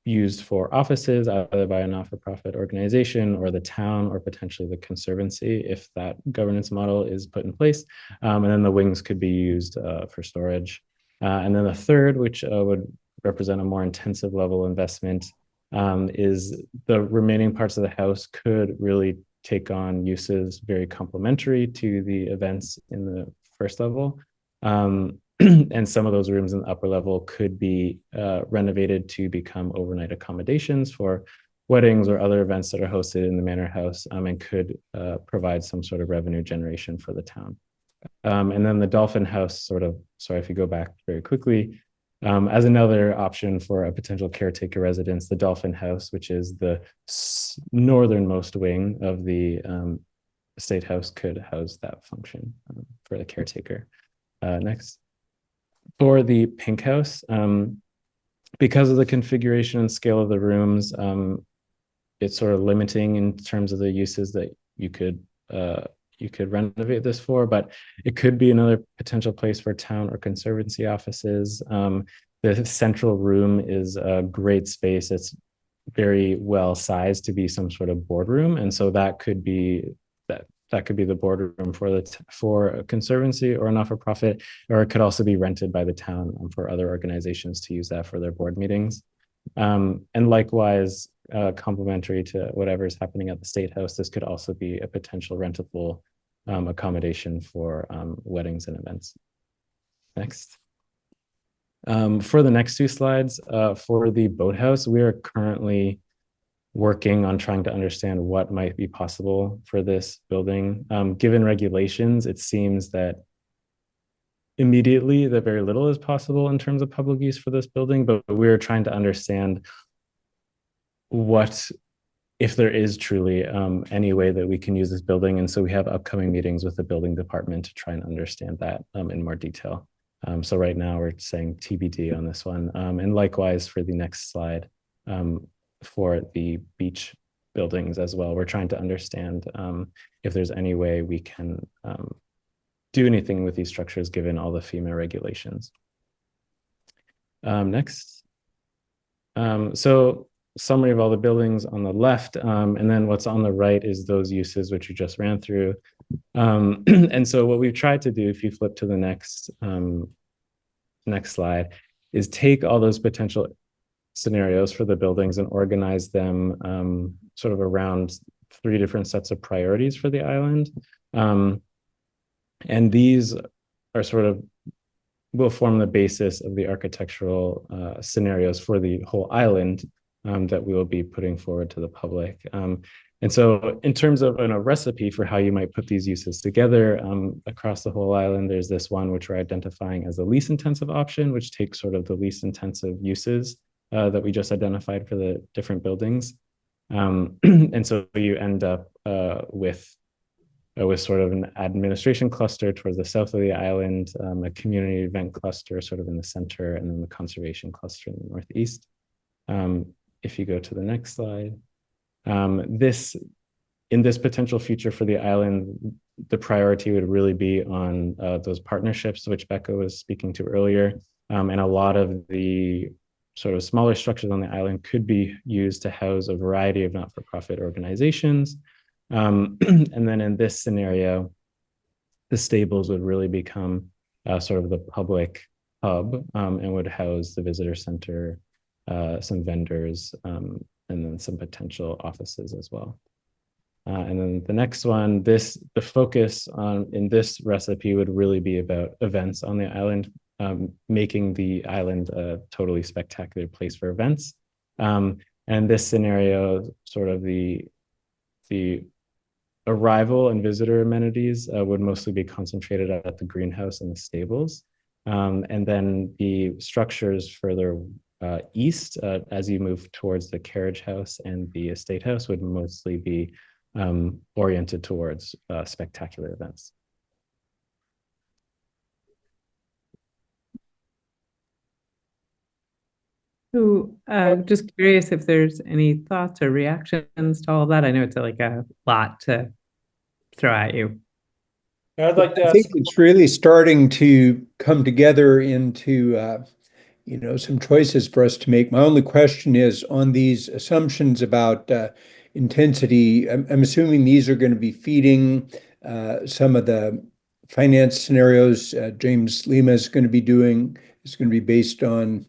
used for offices, either by a not-for-profit organization or the town, or potentially the conservancy, if that governance model is put in place. And then the wings could be used for storage. And then the third, which would represent a more intensive level investment, is the remaining parts of the house could really take on uses very complementary to the events in the first level. And some of those rooms in the upper level could be renovated to become overnight accommodations for weddings or other events that are hosted in the manor house, and could provide some sort of revenue generation for the town. And then the Dolphin House, sorry if you go back very quickly, as another option for a potential caretaker residence, the Dolphin House, which is the northernmost wing of the Estate House, could house that function for the caretaker. Next. For the Pink House, because of the configuration and scale of the rooms, it's sort of limiting in terms of the uses that you could renovate this for, but it could be another potential place for town or conservancy offices. The central room is a great space. It's very well sized to be some sort of boardroom, and so that could be the boardroom for a conservancy or a not-for-profit, or it could also be rented by the town for other organizations to use that for their board meetings. And likewise, complementary to whatever's happening at the State House, this could also be a potential rentable accommodation for weddings and events. Next. For the next two slides, for the boathouse, we are currently working on trying to understand what might be possible for this building. Given regulations, it seems that immediately that very little is possible in terms of public use for this building, but we're trying to understand what, if there is truly any way that we can use this building. And so we have upcoming meetings with the building department to try and understand that in more detail. So right now we're saying TBD on this one. And likewise for the next slide, for the beach buildings as well. We're trying to understand if there's any way we can do anything with these structures given all the FEMA regulations. Next. So summary of all the buildings on the left, and then what's on the right is those uses which you just ran through. And so what we've tried to do, if you flip to the next slide, is take all those potential scenarios for the buildings and organize them sort of around 3 different sets of priorities for the island. And these are sort of will form the basis of the architectural scenarios for the whole island that we will be putting forward to the public. And so in terms of a recipe for how you might put these uses together across the whole island, there's this one which we're identifying as the least intensive option, which takes sort of the least intensive uses that we just identified for the different buildings. And so you end up with sort of an administration cluster towards the south of the island, a community event cluster sort of in the center, and then the conservation cluster in the northeast. If you go to the next slide, in this potential future for the island, the priority would really be on those partnerships, which Becca was speaking to earlier. And a lot of the sort of smaller structures on the island could be used to house a variety of not-for-profit organizations. And then in this scenario, the stables would really become sort of the public hub and would house the visitor center, some vendors, and then some potential offices as well. And then the next one, the focus in this recipe would really be about events on the island, making the island a totally spectacular place for events. And this scenario, sort of the arrival and visitor amenities would mostly be concentrated at the greenhouse and the stables. And then the structures further east, as you move towards the carriage house and the estate house, would mostly be oriented towards spectacular events. So just curious if there's any thoughts or reactions to all of that. I know it's like a lot to throw at you. I'd like to I ask, think it's really starting to come together into some choices for us to make. My only question is on these assumptions about intensity. I'm assuming these are going to be feeding some of the finance scenarios James Lima is going to be doing. It's going to be based on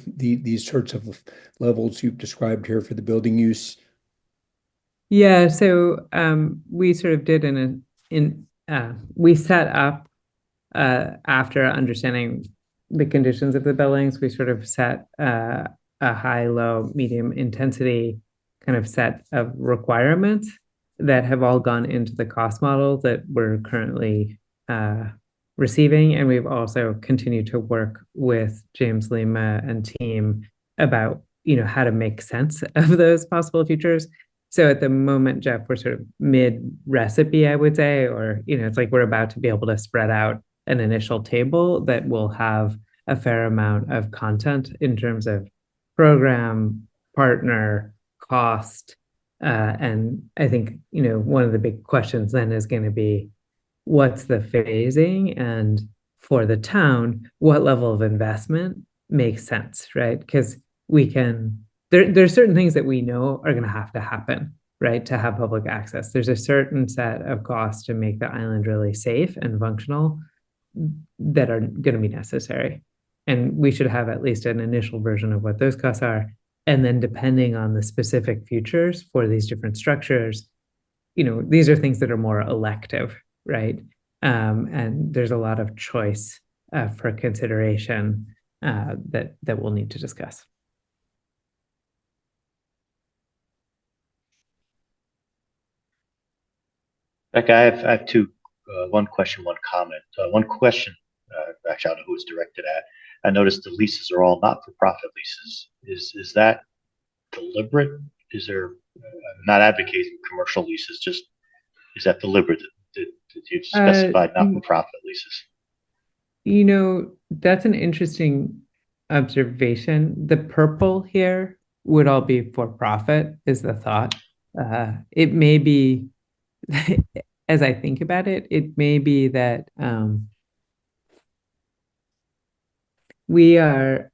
these sorts of levels you've described here for the building use. Yeah, so we sort of did we set up after understanding the conditions of the buildings, we sort of set a high, low, medium intensity kind of set of requirements that have all gone into the cost model that we're currently receiving. And we've also continued to work with James Lima and team about, how to make sense of those possible futures. So at the moment, Jeff, we're sort of mid recipe, I would say, or, it's like we're about to be able to spread out an initial table that will have a fair amount of content in terms of program, partner, cost. And I think, one of the big questions then is going to be, what's the phasing? And for the town, what level of investment makes sense, right? Because there's certain things that we know are going to happen, right? To have public access. There's a certain set of costs to make the island really safe and functional that are going to be necessary. And we should have at least an initial version of what those costs are. And then depending on the specific futures for these different structures, these are things that are more elective, right? And there's a lot of choice for consideration that we'll need to discuss. Becca, I have two, one question, one comment. One question, actually, I don't know who it's directed at. I noticed the leases are all not-for-profit leases. Is that deliberate? Is there, I'm not advocating commercial leases, just is that deliberate that you've specified not-for-profit leases? That's an interesting observation. The purple here would all be for profit, is the thought. It may be, as I think about it, it may be that I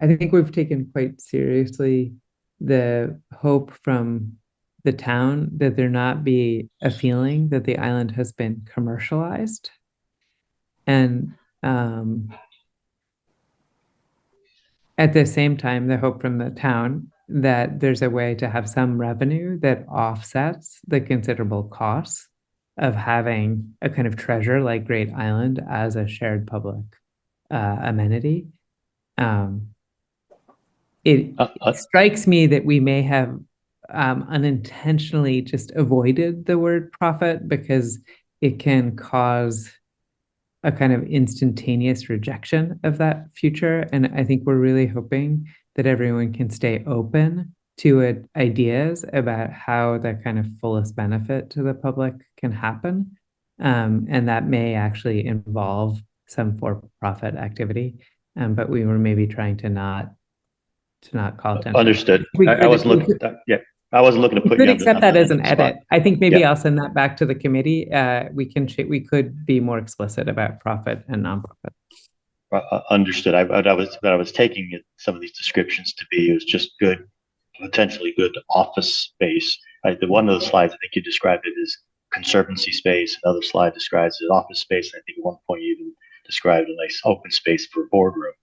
think we've taken quite seriously the hope from the town that there not be a feeling that the island has been commercialized. And at the same time, the hope from the town that there's a way to have some revenue that offsets the considerable costs of having a kind of treasure like Great Island as a shared public amenity. It strikes me that we may have unintentionally just avoided the word profit because it can cause a kind of instantaneous rejection of that future. And I think we're really hoping that everyone can stay open to ideas about how the kind of fullest benefit to the public can happen. And that may actually involve some for-profit activity. But we were maybe trying to not call attention. Understood. I wasn't looking to put could you accept that as an edit. I think maybe Yeah. I'll send that back to the committee. We could be more explicit about profit and nonprofit. Understood. I was taking some of these descriptions to be, it was just good, potentially good office space. The one of the slides, I think you described it as conservancy space. Another slide describes it as office space. And I think at one point you even described a nice open space for a boardroom.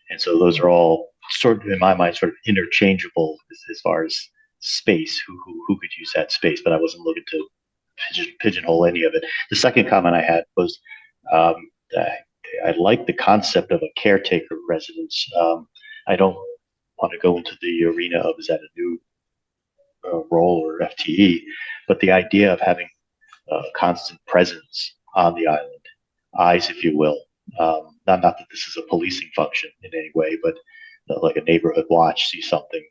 And so those are all sort of, in my mind, sort of interchangeable as far as space, who could use that space, but I wasn't looking to pigeonhole any of it. The second comment I had was I like the concept of a caretaker residence. I don't want to go into the arena of is that a new role or FTE, but the idea of having constant presence on the island, eyes, if you will. Not that this is a policing function in any way, but like a neighborhood watch, see something,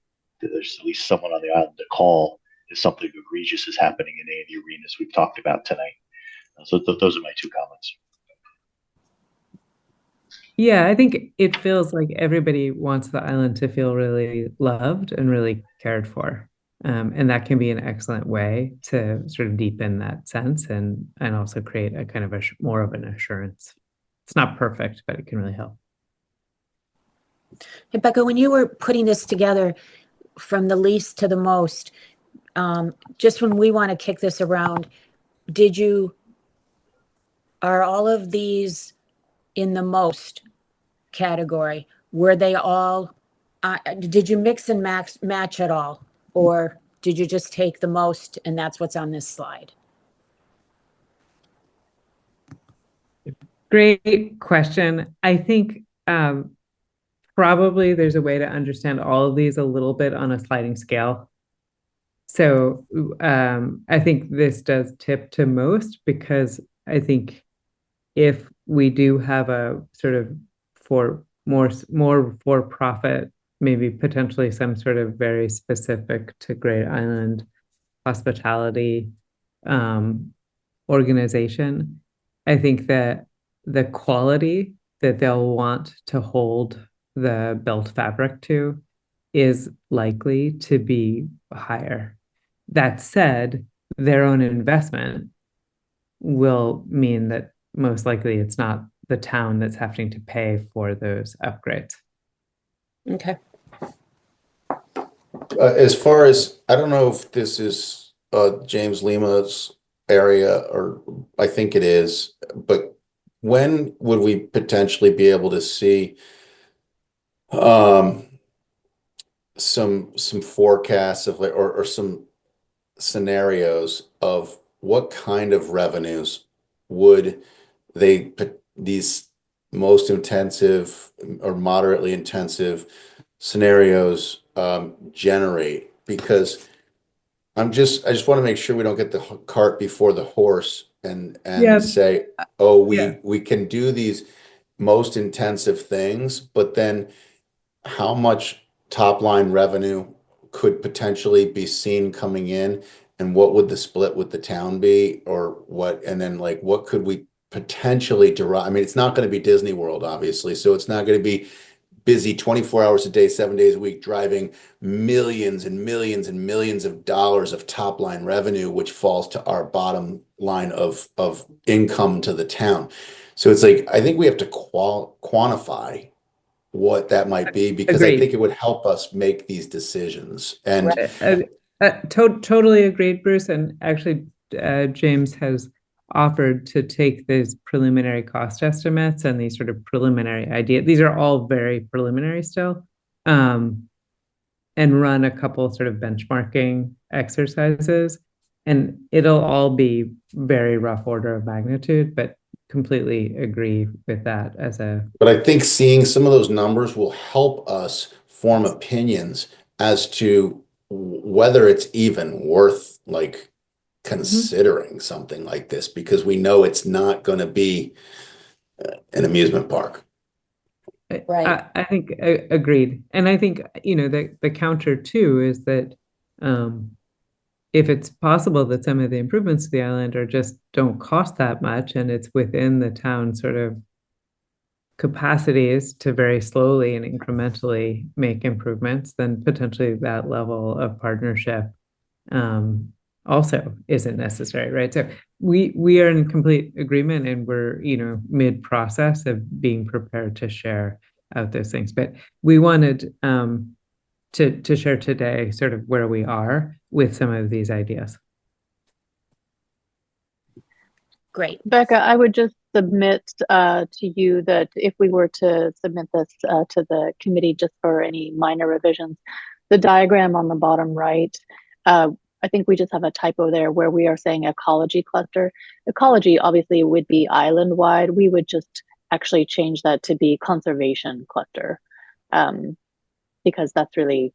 there's at least someone on the island to call if something egregious is happening in any of the arenas we've talked about tonight. So those are my two comments. Yeah, I think it feels like everybody wants the island to feel really loved and really cared for. And that can be an excellent way to sort of deepen that sense and also create a kind of more of an assurance. It's not perfect, but it can really help. Hey, Becca, when you were putting this together from the least to the most, just when we want to kick this around, are all of these in the most category? Were they all, did you mix and match at all? Or did you just take the most and that's what's on this slide? Great question. I think probably there's a way to understand all of these a little bit on a sliding scale. So I think this does tip to most because I think if we do have a sort of more for-profit, maybe potentially some sort of very specific to Great Island hospitality organization, I think that the quality that they'll want to hold the built fabric to is likely to be higher. That said, their own investment will mean that most likely it's not the town that's having to pay for those upgrades. Okay. As far as, I don't know if this is James Lima's area, or I think it is, but when would we potentially be able to see some forecasts of or some scenarios of what kind of revenues would these most intensive or moderately intensive scenarios generate? Because I just want to make sure we don't get the cart before the horse and say, oh, we can do these most intensive things, but then how much top line revenue could potentially be seen coming in, and what would the split with the town be, or what, and then like what could we potentially derive? I mean, it's not going to be Disney World, obviously, so it's not going to be busy 24 hours a day, 7 days a week, driving millions and millions and millions of dollars of top line revenue, which falls to our bottom line of income to the town. So it's like, I think we have to quantify what that might be, because I Agreed. think it would help us make these decisions. And Totally agreed, Bruce. And actually, James has offered to take these preliminary cost estimates and these sort of preliminary ideas. These are all very preliminary still, and run a couple sort of benchmarking exercises. And it'll all be very rough order of magnitude, but completely agree with that as a. But I think seeing some of those numbers will help us form opinions as to whether it's even worth like considering something like this, because we know it's not going to be an amusement park. Right. I think agreed. And I think, the counter too is that if it's possible that some of the improvements to the island are just don't cost that much and it's within the town sort of capacities to very slowly and incrementally make improvements, then potentially that level of partnership also isn't necessary, right? So we are in complete agreement, and we're mid-process of being prepared to share out those things. But we wanted to share today sort of where we are with some of these ideas. Great. Becca, I would just submit to you that if we were to submit this to the committee just for any minor revisions, the diagram on the bottom right, I think we just have a typo there where we are saying ecology cluster. Ecology obviously would be island-wide. We would just actually change that to be conservation cluster, because that's really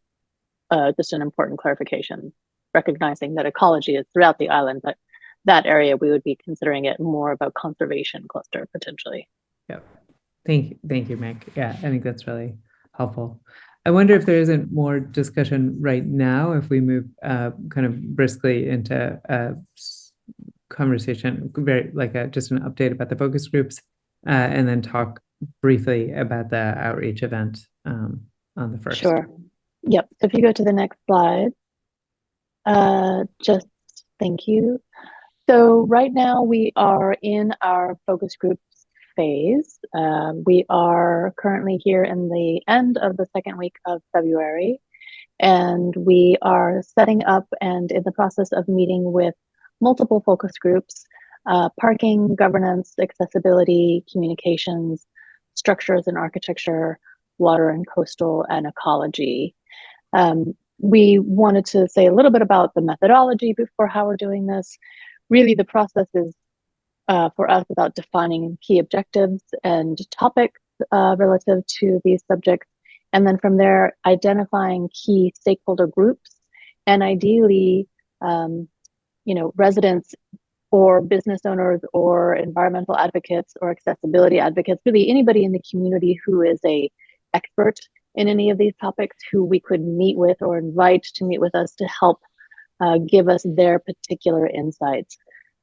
just an important clarification, recognizing that ecology is throughout the island, but that area we would be considering it more of a conservation cluster potentially. Yeah. Thank you, Meg. Yeah, I think that's really helpful. I wonder if there isn't more discussion right now, if we move kind of briskly into a conversation, very just an update about the focus groups, and then talk briefly about the outreach event on the first. Sure. Yep. So if you go to the next slide, thank you. So right now we are in our focus groups phase. We are currently here in the end of the second week of February, and we are setting up and in the process of meeting with multiple focus groups, parking, governance, accessibility, communications, structures and architecture, water and coastal, and ecology. We wanted to say a little bit about the methodology before how we're doing this. Really, the process is for us about defining key objectives and topics relative to these subjects. And then from there, identifying key stakeholder groups and ideally, residents or business owners or environmental advocates or accessibility advocates, really anybody in the community who is a expert in any of these topics who we could meet with or invite to meet with us to help give us their particular insights.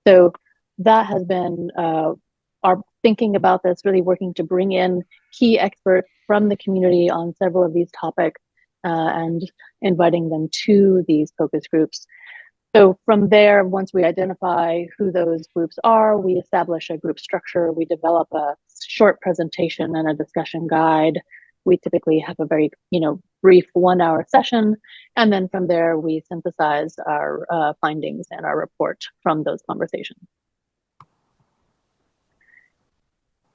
So that has been our thinking about this, really working to bring in key experts from the community on several of these topics and inviting them to these focus groups. So from there, once we identify who those groups are, we establish a group structure, we develop a short presentation and a discussion guide. We typically have a very, brief 1-hour session. And then from there, we synthesize our findings and our report from those conversations.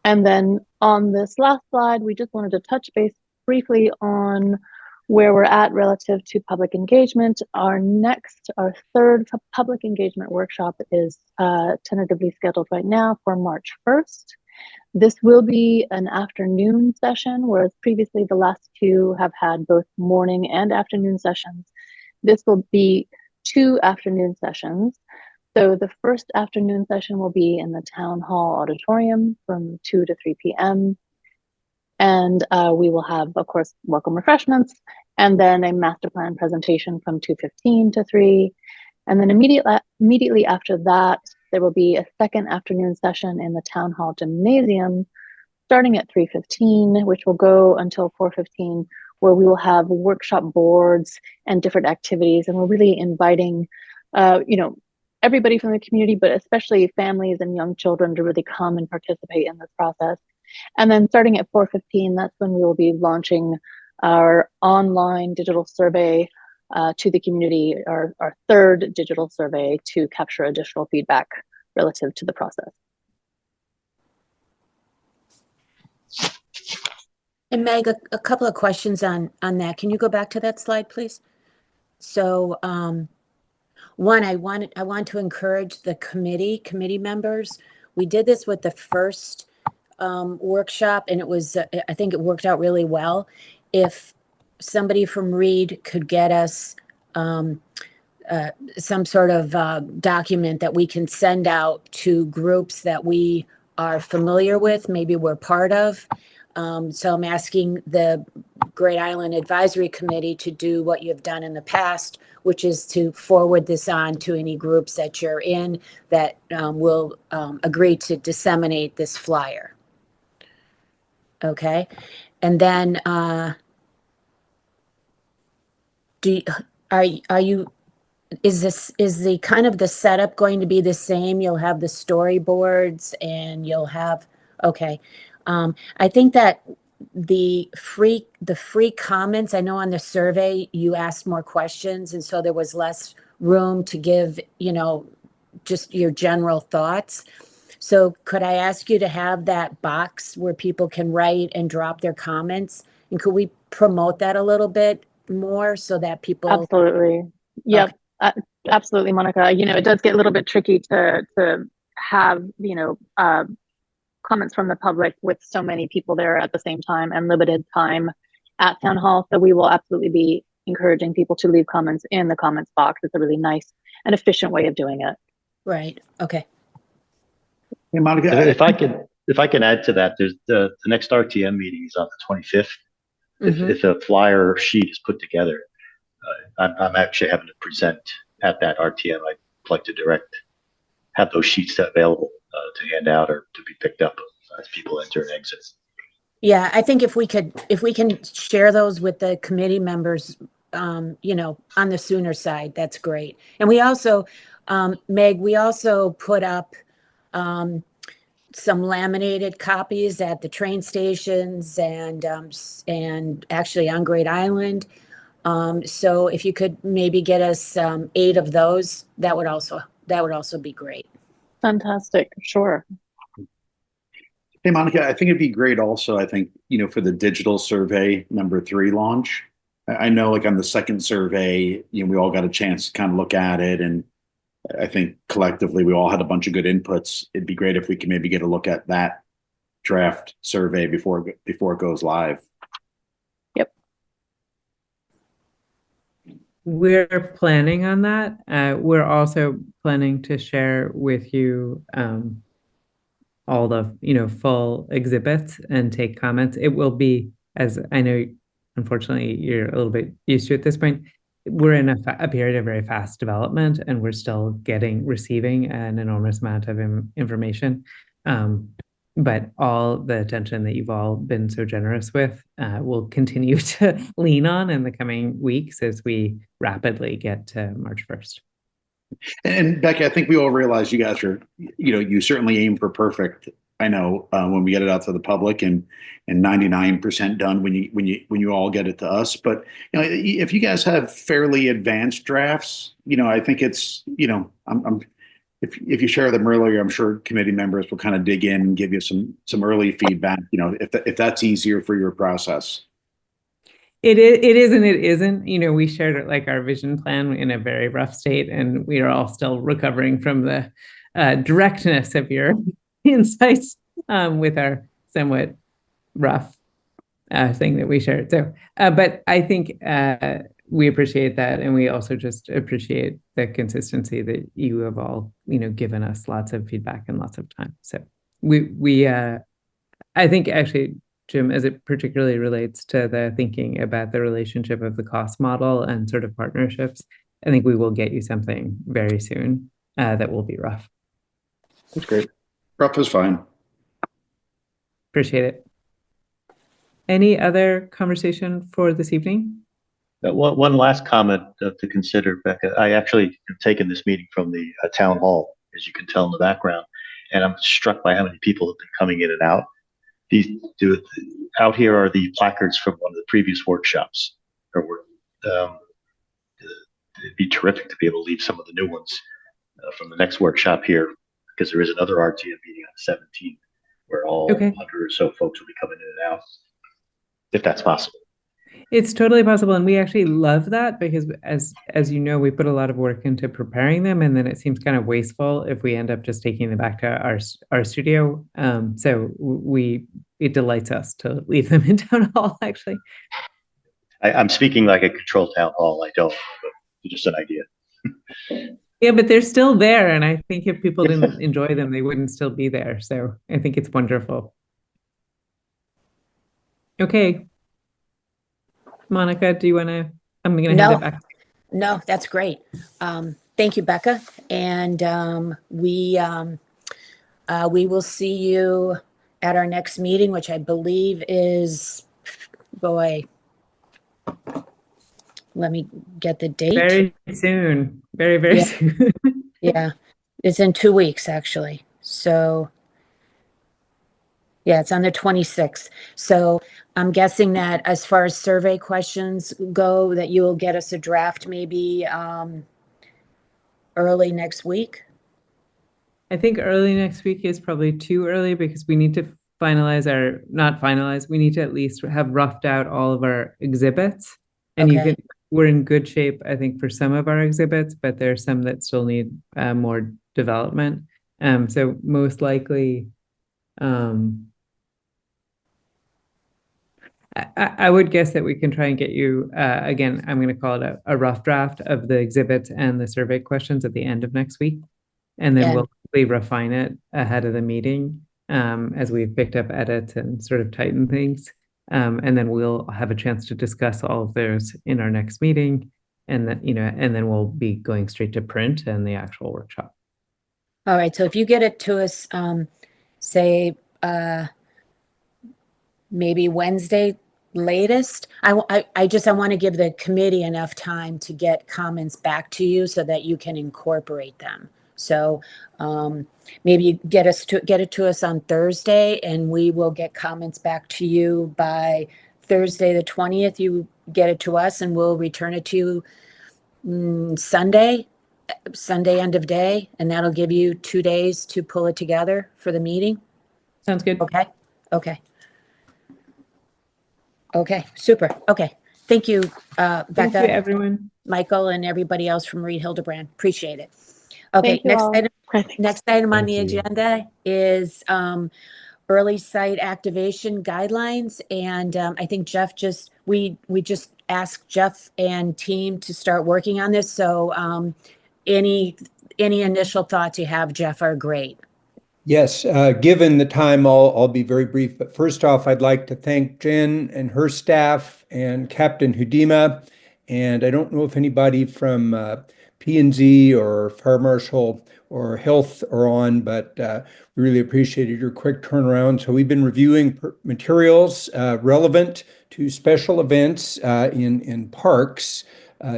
And then on this last slide, we just wanted to touch base briefly on where we're at relative to public engagement. Our third public engagement workshop is tentatively scheduled right now for March 1st. This will be an afternoon session, whereas previously the last two have had both morning and afternoon sessions. This will be 2 afternoon sessions. So the first afternoon session will be in the town hall auditorium from 2 to 3 p.m. And we will have, of course, welcome refreshments, and then a master plan presentation from 2:15 to 3. And then immediately after that, there will be a second afternoon session in the town hall gymnasium, starting at 3:15, which will go until 4:15, where we will have workshop boards and different activities. And we're really inviting, everybody from the community, but especially families and young children to really come and participate in this process. And then starting at 4:15, that's when we will be launching our online digital survey to the community, our third digital survey to capture additional feedback relative to the process. And Meg, a couple of questions on that. Can you go back to that slide, please? So, one, I want to encourage the committee members. We did this with the first workshop, and it was, I think it worked out really well. If somebody from Reed could get us some sort of document that we can send out to groups that we are familiar with, maybe we're part of. So I'm asking the Great Island Advisory Committee to do what you've done in the past, which is to forward this on to any groups that you're in that will agree to disseminate this flyer. Okay, and then is the kind of the setup going to be the same? You'll have the storyboards and you'll have, okay. I think that the free comments, I know on the survey you asked more questions, and so there was less room to give, just your general thoughts. So could I ask you to have that box where people can write and drop their comments? And could we promote that a little bit more so that people... Absolutely. Yep. Okay. Absolutely, Monica. It does get a little bit tricky to have, comments from the public with so many people there at the same time and limited time at town hall. So we will absolutely be encouraging people to leave comments in the comments box. It's a really nice and efficient way of doing it. Right. Okay. Hey, Monica, If I can add to that, there's the next RTM meeting is on the 25th. If a flyer sheet is put together, I'm actually having to present at that RTM. I'd like to have those sheets available to hand out or to be picked up as people enter and exit. Yeah, I think if we can share those with the committee members, on the sooner side, that's great. And we also, Meg, we also put up some laminated copies at the train stations and actually on Great Island. So if you could maybe get us 8 of those, that would also be great. Fantastic. Sure. Hey, Monica, I think it'd be great also, I think, for the digital survey number 3 launch. I know like on the second survey, we all got a chance to kind of look at it. And I think collectively we all had a bunch of good inputs. It'd be great if we could maybe get a look at that draft survey before it goes live. Yep. We're planning on that. We're also planning to share with you all the full exhibits and take comments. It will be, as I know, unfortunately, you're a little bit used to at this point. We're in a period of very fast development, and we're still receiving an enormous amount of information. But all the attention that you've all been so generous with will continue to lean on in the coming weeks as we rapidly get to March 1st. And Becky, I think we all realize you guys are, you certainly aim for perfect. I know when we get it out to the public and 99% done when you all get it to us. But if you guys have fairly advanced drafts, I think it's if you share them earlier, I'm sure committee members will kind of dig in and give you some early feedback. If that's easier for your process. It is and it isn't. We shared like our vision plan in a very rough state, and we are all still recovering from the directness of your insights with our somewhat rough thing that we shared. So, but I think we appreciate that, and we also just appreciate the consistency that you have all, given us lots of feedback and lots of time. So I think actually, Jim, as it particularly relates to the thinking about the relationship of the cost model and sort of partnerships, I think we will get you something very soon that will be rough. That's great. Rough is fine. Appreciate it. Any other conversation for this evening? One last comment to consider, Becca. I actually have taken this meeting from the town hall, as you can tell in the background, and I'm struck by how many people have been coming in and out. out here are the placards from one of the previous workshops. It'd be terrific to be able to leave some of the new ones from the next workshop here, because there is another RTM meeting on the 17th where all 100 or so folks will be coming in and out, if that's possible. It's totally possible, and we actually love that because, as you know, we put a lot of work into preparing them, and then it seems kind of wasteful if we end up just taking them back to our studio. So it delights us to leave them in town hall. Actually, I'm speaking like a controlled town hall. I don't, but just an idea. Yeah, but they're still there, and I think if people didn't enjoy them, they wouldn't still be there. So I think it's wonderful. Okay. Monica, do you want to? I'm going to hand it back. No, that's great. Thank you, Becca. And we will see you at our next meeting, which I believe is, boy, let me get the date. Very soon. Very soon. Yeah, it's in 2 weeks, actually. So, yeah, it's on the 26th. So I'm guessing that as far as survey questions go, that you will get us a draft maybe early next week. I think early next week is probably too early because we need to we need to at least have roughed out all of our exhibits. And we're in good shape, I think, for some of our exhibits, but there's some that still need more development. So most likely, I would guess that we can try and get you, again, I'm going to call it a rough draft of the exhibits and the survey questions at the end of next week. And then we'll refine it ahead of the meeting as we've picked up edits and sort of tighten things. And then we'll have a chance to discuss all of those in our next meeting. And then, and then we'll be going straight to print and the actual workshop. All right. So if you get it to us, say, maybe Wednesday latest. I want to give the committee enough time to get comments back to you so that you can incorporate them. So maybe you get it to us on Thursday, and we will get comments back to you by Thursday the 20th. You get it to us, and we'll return it to you Sunday end of day, and that'll give you 2 days to pull it together for the meeting. Sounds good. Okay, super. Okay. Thank you, Becca. Thank you, everyone. Michael, and everybody else from Reed Hilderbrand. Appreciate it. Okay, Thank next item on the agenda is early site activation guidelines. And I think Jeff we just asked Jeff and team to start working on this. So any initial thoughts you have, Jeff, are great. Yes, given the time, I'll be very brief. But first off, I'd like to thank Jen and her staff and Captain Hudima. And I don't know if anybody from P&Z or Fire Marshal or Health are on, but we really appreciated your quick turnaround. So we've been reviewing materials relevant to special events in parks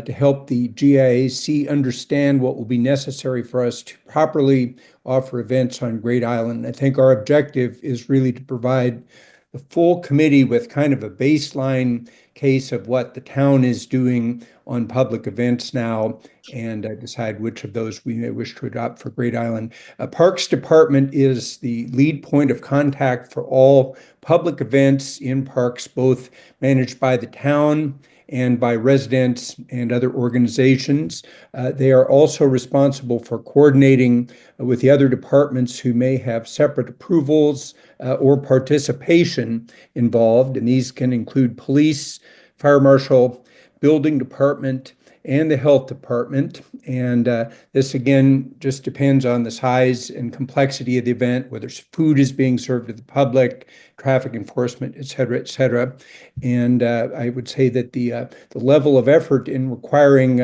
to help the GIAC understand what will be necessary for us to properly offer events on Great Island. I think our objective is really to provide the full committee with kind of a baseline case of what the town is doing on public events now, and decide which of those we may wish to adopt for Great Island. Parks Department is the lead point of contact for all public events in parks, both managed by the town and by residents and other organizations. They are also responsible for coordinating with the other departments who may have separate approvals or participation involved. And these can include police, fire marshal, building department, and the health department. And this, again, just depends on the size and complexity of the event, whether food is being served to the public, traffic enforcement, et cetera, et cetera. And I would say that the level of effort in requiring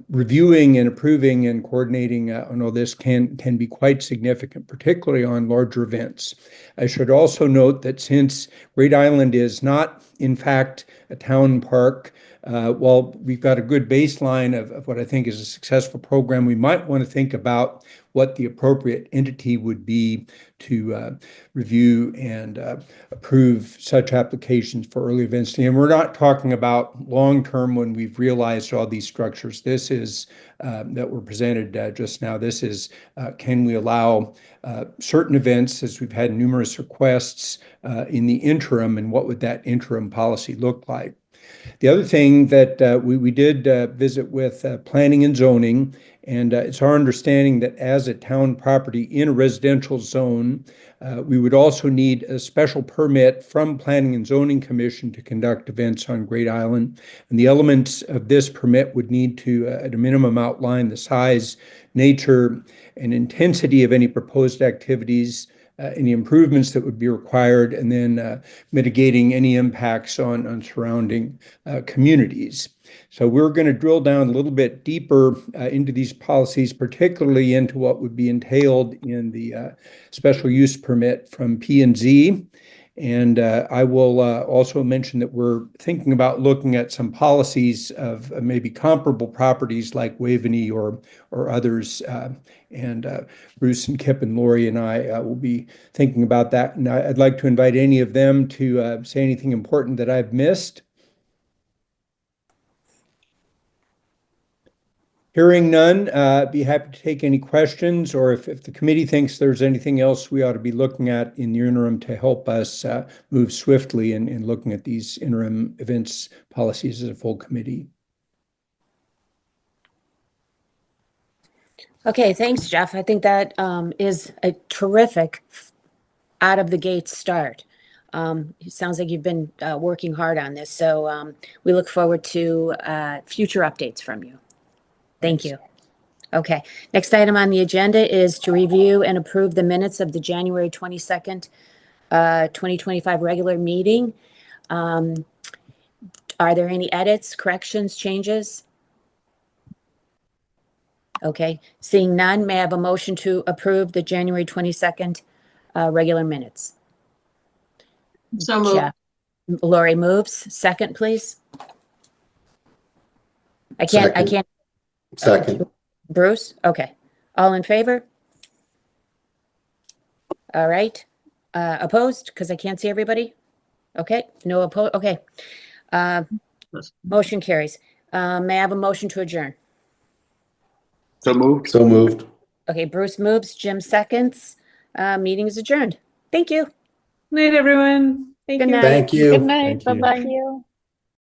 reviewing and approving and coordinating on all this can be quite significant, particularly on larger events. I should also note that since Great Island is not, in fact, a town park, while we've got a good baseline of what I think is a successful program, we might want to think about what the appropriate entity would be to review and approve such applications for early events. And we're not talking about long-term when we've realized all these structures. This is that were presented just now. This is, can we allow certain events, as we've had numerous requests in the interim, and what would that interim policy look like? The other thing that we did visit with planning and zoning, and it's our understanding that as a town property in a residential zone, we would also need a special permit from Planning and Zoning Commission to conduct events on Great Island. And the elements of this permit would need to, at a minimum, outline the size, nature, and intensity of any proposed activities, any improvements that would be required, and then mitigating any impacts on surrounding communities. So we're going to drill down a little bit deeper into these policies, particularly into what would be entailed in the special use permit from P&Z. And I will also mention that we're thinking about looking at some policies of maybe comparable properties like Waveney or others. And Bruce and Kip and Lori and I will be thinking about that. And I'd like to invite any of them to say anything important that I've missed. Hearing none, be happy to take any questions, or if the committee thinks there's anything else we ought to be looking at in the interim to help us move swiftly in looking at these interim events policies as a full committee. Okay, thanks, Jeff. I think that is a terrific out of the gate start. It sounds like you've been working hard on this, so we look forward to future updates from you. Thank you. Okay, next item on the agenda is to review and approve the minutes of the January 22nd, 2025 regular meeting. Are there any edits, corrections, changes? Okay, seeing none, may I have a motion to approve the January 22nd regular minutes? So moved. Jeff. Lori moves. Second, please. I can't. Second. Bruce? Okay. All in favor? All right. Opposed? Because I can't see everybody? Okay. No opposed? Okay. Motion carries. May I have a motion to adjourn? So moved. So moved. Okay. Bruce moves. Jim seconds. Meeting is adjourned. Thank you. Night, everyone. Thank Good you. night. Thank you. Good night. Thank you. Bye-bye.